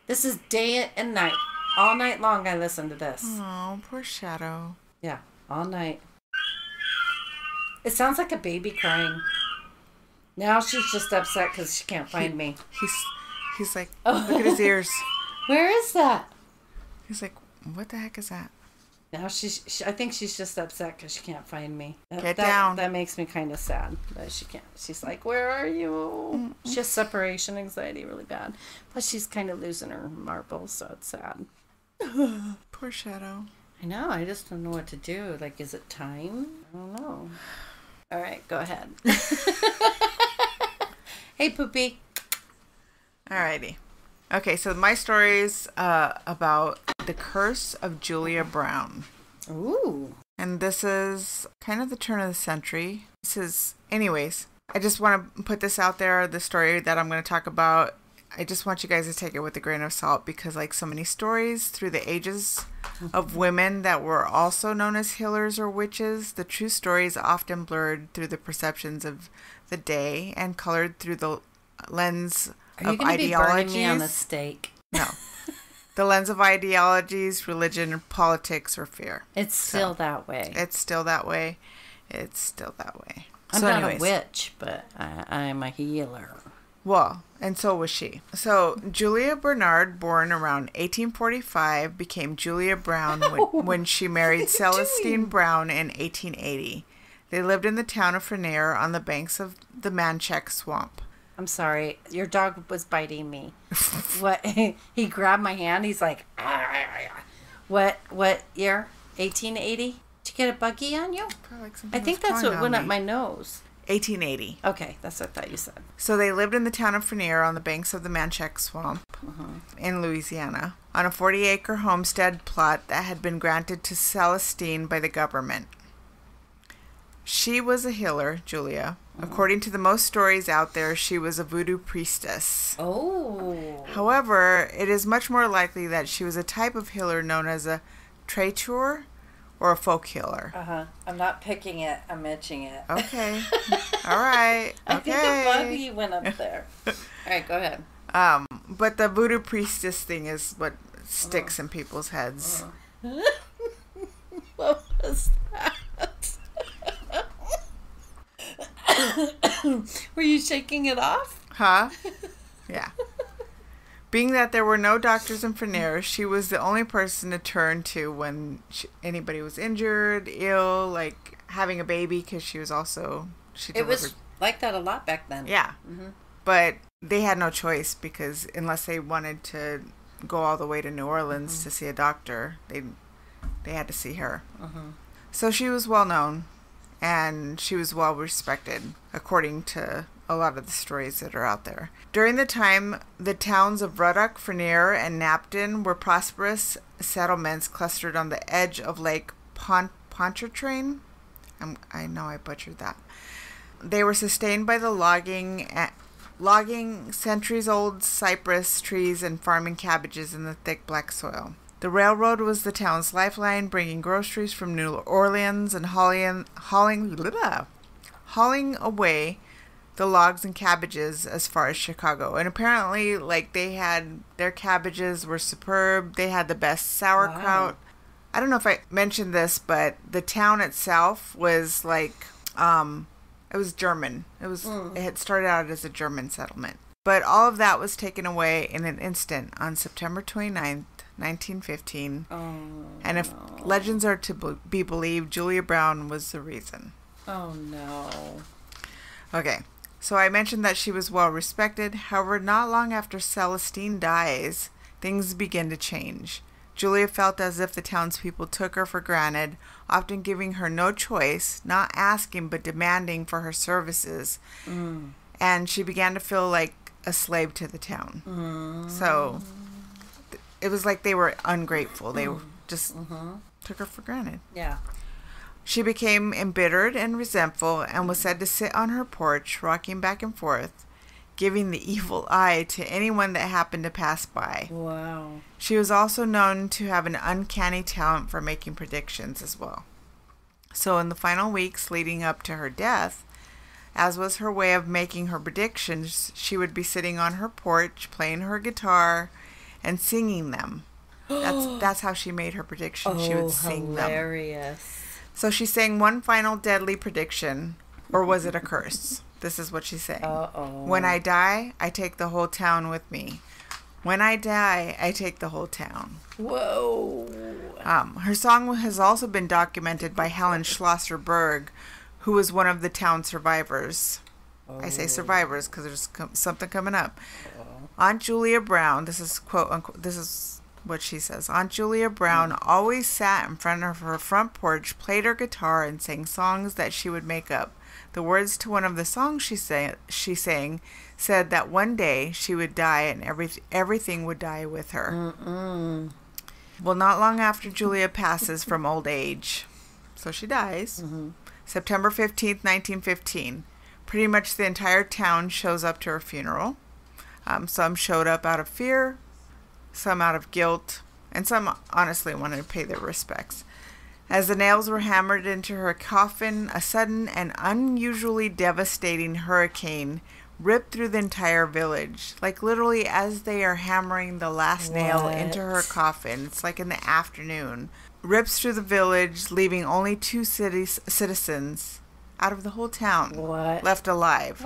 This is day and night. All night long, I listen to this. Oh, poor Shadow. Yeah, all night. It sounds like a baby crying. Now she's just upset because she can't find me. He's like, look at his ears. Where is that? He's like, what the heck is that? Now I think she's just upset because she can't find me. Get down. That makes me kind of sad that she can't. She's like, where are you? She has separation anxiety really bad. Plus she's kind of losing her marbles, so it's sad. Poor Shadow. I know. I just don't know what to do. Like, is it time? I don't know. All right, go ahead. Hey, Poopy. Alrighty. Okay, so my story's about the curse of Julia Brown. Ooh. And this is kind of the turn of the century. Anyways, I just want to put this out there, the story that I'm going to talk about. I just want you guys to take it with a grain of salt because like so many stories through the ages of women that were also known as healers or witches, the true story is often blurred through the perceptions of the day and colored through the lens Are you of going to be burning me on a ideologies. stake? No. The lens of ideologies, religion, politics, or fear. It's still that way. It's still that way. It's still that way. I'm not a witch, but I'm a healer. Well, and so was she. So Julia Bernard, born around 1845, became Julia Brown when she married Celestine Brown in 1880. They lived in the town of Frenier on the banks of the Manchac Swamp. I'm sorry. Your dog was biting me. What? He grabbed my hand. He's like, what year? 1880? Did you get a buggy on you? I think that's what went up my nose. 1880. Okay, that's what I thought you said. So they lived in the town of Frenier on the banks of the Manchac Swamp in Louisiana on a 40-acre homestead plot that had been granted to Celestine by the government. She was a healer, Julia. According to the most stories out there, she was a voodoo priestess. Oh. However, it is much more likely that she was a type of healer known as a traiteur or a folk healer. I'm not picking it. I'm itching it. Okay. All right. Okay. I think a buggy went up there. All right, go ahead. But the voodoo priestess thing is what sticks in people's heads. What was that? Were you shaking it off? Huh? Yeah. Being that there were no doctors in Frenier, she was the only person to turn to when anybody was injured, ill, like having a baby, because she was also... It was like that a lot back then. Yeah. Mm-hmm. But they had no choice because unless they wanted to go all the way to New Orleans to see a doctor, they had to see her. So she was well known and she was well respected, according to a lot of the stories that are out there. During the time, the towns of Ruddock, Frenier, and Napton were prosperous settlements clustered on the edge of Lake Pontchartrain. I know I butchered that. They were sustained by the logging centuries-old cypress trees and farming cabbages in the thick black soil. The railroad was the town's lifeline, bringing groceries from New Orleans and hauling away the logs and cabbages as far as Chicago. And apparently, like, their cabbages were superb. They had the best sauerkraut. Wow. I don't know if I mentioned this, but the town itself was like, it was German. It had started out as a German settlement. But all of that was taken away in an instant on September 29th, 1915. Oh, And if legends are to be believed, Julia Brown was the reason. Oh, no. Okay, so I mentioned that she was well respected. However, not long after Celestine dies, things begin to change. Julia felt as if the townspeople took her for granted, often giving her no choice, not asking but demanding for her services. And she began to feel like a slave to the town. So it was like they were ungrateful. They just took her for granted. Yeah. She became embittered and resentful and was said to sit on her porch, rocking back and forth, giving the evil eye to anyone that happened to pass by. Wow. She was also known to have an uncanny talent for making predictions as well. So in the final weeks leading up to her death, as was her way of making her predictions, she would be sitting on her porch, playing her guitar, and singing them. That's how she made her predictions. She would sing them. Hilarious. So she sang one final deadly prediction, or was it a curse? This is what she sang. When I die, I take the whole town with me. When I die, I take the whole town. Whoa. Her song has also been documented by Helen Schlosser-Berg, who was one of the town survivors. I say survivors because there's something coming up. Aunt Julia Brown, this is quote unquote, this is what she says. Aunt Julia Brown always sat in front of her front porch, played her guitar, and sang songs that she would make up. The words to one of the songs she sang said that one day she would die and everything would die with her. Well, not long after Julia passes from old age, so she dies, September 15th, 1915, pretty much the entire town shows up to her funeral. Some showed up out of fear, some out of guilt, and some honestly wanted to pay their respects. As the nails were hammered into her coffin, a sudden and unusually devastating hurricane ripped through the entire village. Like literally as they are hammering the last nail into her coffin, it's like in the afternoon, rips through the village, leaving only 2 citizens out of the whole town left alive.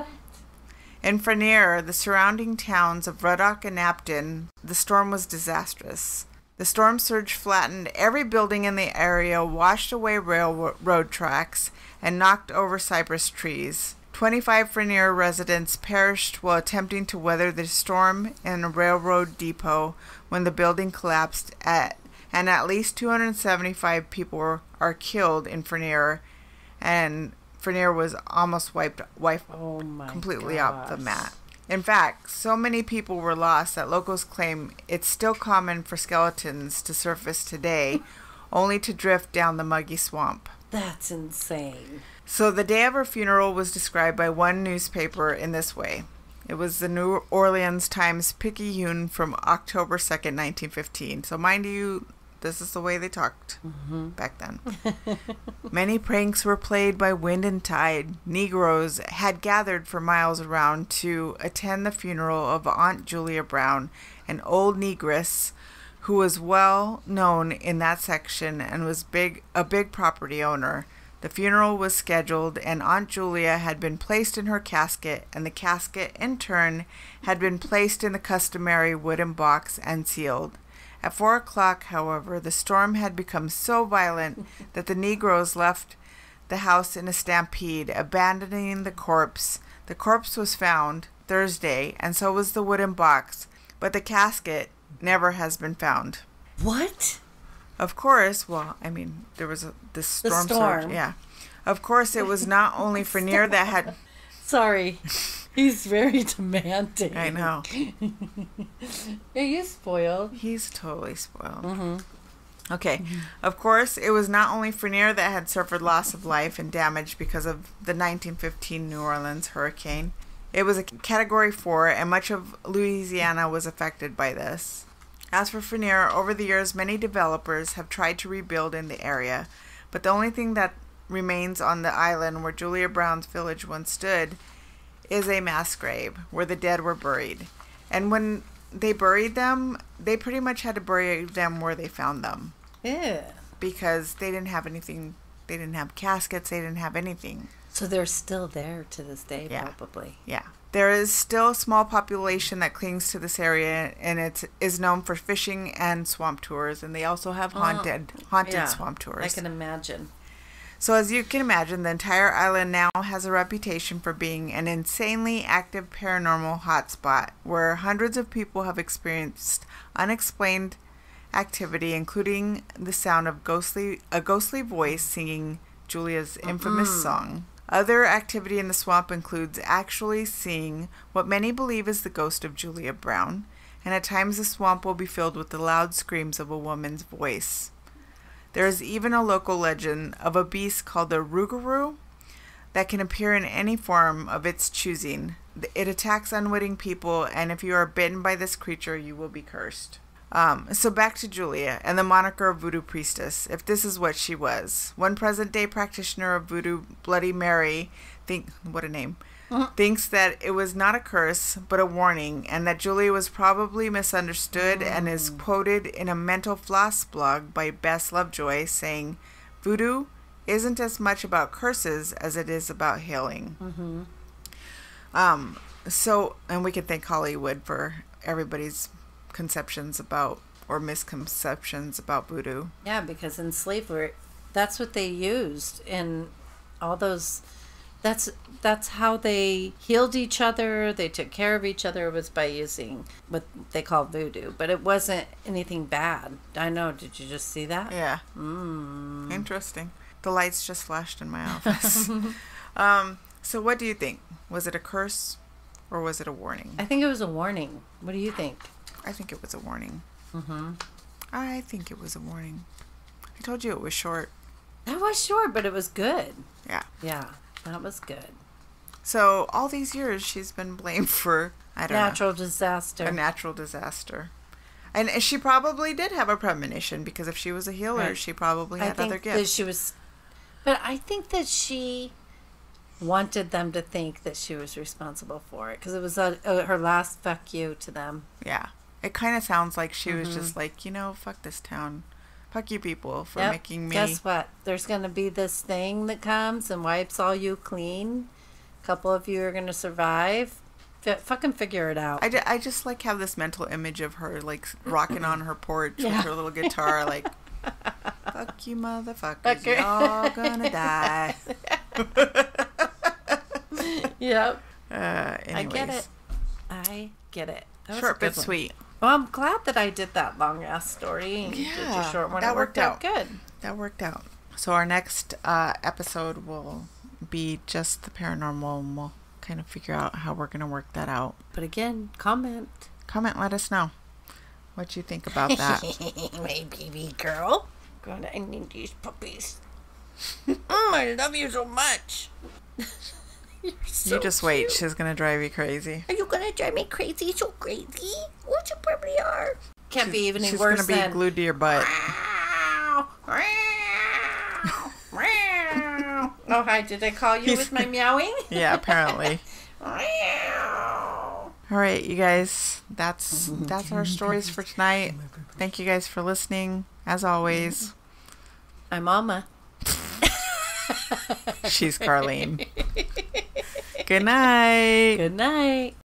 In Frenier, the surrounding towns of Ruddock and Napton, the storm was disastrous. The storm surge flattened every building in the area, washed away railroad tracks, and knocked over cypress trees. 25 Frenier residents perished while attempting to weather the storm in a railroad depot when the building collapsed, and at least 275 people are killed in Frenier, and Frenier was almost wiped completely off the map. In fact, so many people were lost that locals claim it's still common for skeletons to surface today, only to drift down the muggy swamp. That's insane. So the day of her funeral was described by one newspaper in this way. It was the New Orleans Times-Picayune from October 2nd, 1915. So mind you, this is the way they talked back then. Many pranks were played by wind and tide. Negroes had gathered for miles around to attend the funeral of Aunt Julia Brown, an old negress who was well known in that section and was a big property owner. The funeral was scheduled, and Aunt Julia had been placed in her casket, and the casket, in turn, had been placed in the customary wooden box and sealed. At 4 o'clock, however, the storm had become so violent that the Negroes left the house in a stampede, abandoning the corpse. The corpse was found Thursday, and so was the wooden box, but the casket never has been found. What? Of course, there was this storm surge. Yeah. Of course, it was not only Frenier that had... Sorry. He's very demanding. I know. Are you spoiled? He's totally spoiled. Okay. Of course, it was not only Frenier that had suffered loss of life and damage because of the 1915 New Orleans hurricane. It was a Category 4, and much of Louisiana was affected by this. As for Frenier, over the years, many developers have tried to rebuild in the area, but the only thing that remains on the island where Julia Brown's village once stood is a mass grave where the dead were buried. And when they buried them, they pretty much had to bury them where they found them. Yeah. Because they didn't have anything. They didn't have caskets. They didn't have anything. So they're still there to this day, Yeah. probably. Yeah. There is still a small population that clings to this area, and it is known for fishing and swamp tours, and they also have haunted Yeah, swamp tours. I can imagine. So as you can imagine, the entire island now has a reputation for being an insanely active paranormal hotspot where hundreds of people have experienced unexplained activity, including the sound of a ghostly voice singing Julia's infamous song. Other activity in the swamp includes actually seeing what many believe is the ghost of Julia Brown, and at times the swamp will be filled with the loud screams of a woman's voice. There is even a local legend of a beast called the Rougarou that can appear in any form of its choosing. It attacks unwitting people, and if you are bitten by this creature, you will be cursed. So back to Julia and the moniker of voodoo priestess, if this is what she was. One present-day practitioner of voodoo, Bloody Mary, what a name, thinks that it was not a curse, but a warning, and that Julia was probably misunderstood and is quoted in a Mental Floss blog by Bess Lovejoy saying, "Voodoo isn't as much about curses as it is about healing." And we can thank Hollywood for everybody's conceptions about, or misconceptions about voodoo. Yeah, because in slavery, that's what they used in all those. That's how they healed each other. They took care of each other, was by using what they call voodoo. But it wasn't anything bad. I know. Did you just see that? Yeah. Interesting. The lights just flashed in my office. So what do you think? Was it a curse or was it a warning? I think it was a warning. What do you think? I think it was a warning. I think it was a warning. I told you it was short. That was short, but it was good. Yeah. Yeah, that was good. So all these years she's been blamed for, I don't know. Natural disaster. A natural disaster. And she probably did have a premonition, because if she was a healer, Right. she probably had other that gifts. she was, but I think that she wanted them to think that she was responsible for it, because it was her last fuck you to them. Yeah. It kind of sounds like she was just like, fuck this town. Fuck you people for making me... Guess what? There's going to be this thing that comes and wipes all you clean. A couple of you are going to survive. Fucking figure it out. I just have this mental image of her rocking on her porch with her little guitar, fuck you motherfuckers, y'all gonna die. Yep. Anyways. I get it. That was Short a good but one. sweet. Well, I'm glad that I did that long ass story and did your short one. That It worked out good. That worked out. So our next episode will be just the paranormal, and we'll kind of figure out how we're going to work that out. But again, comment. Let us know what you think about that. My baby girl. I need these puppies. I love you so much. You're so You just wait. cute. She's going to drive you crazy. Are you gonna drive me crazy? So crazy? What you probably are. Can't be even She's worse going to be than. glued to your butt. Oh, hi. Did I call you with my meowing? Yeah, apparently. All right, you guys. That's our stories for tonight. Thank you guys for listening. As always, I'm Alma. she's Carlene. Good night. Good night.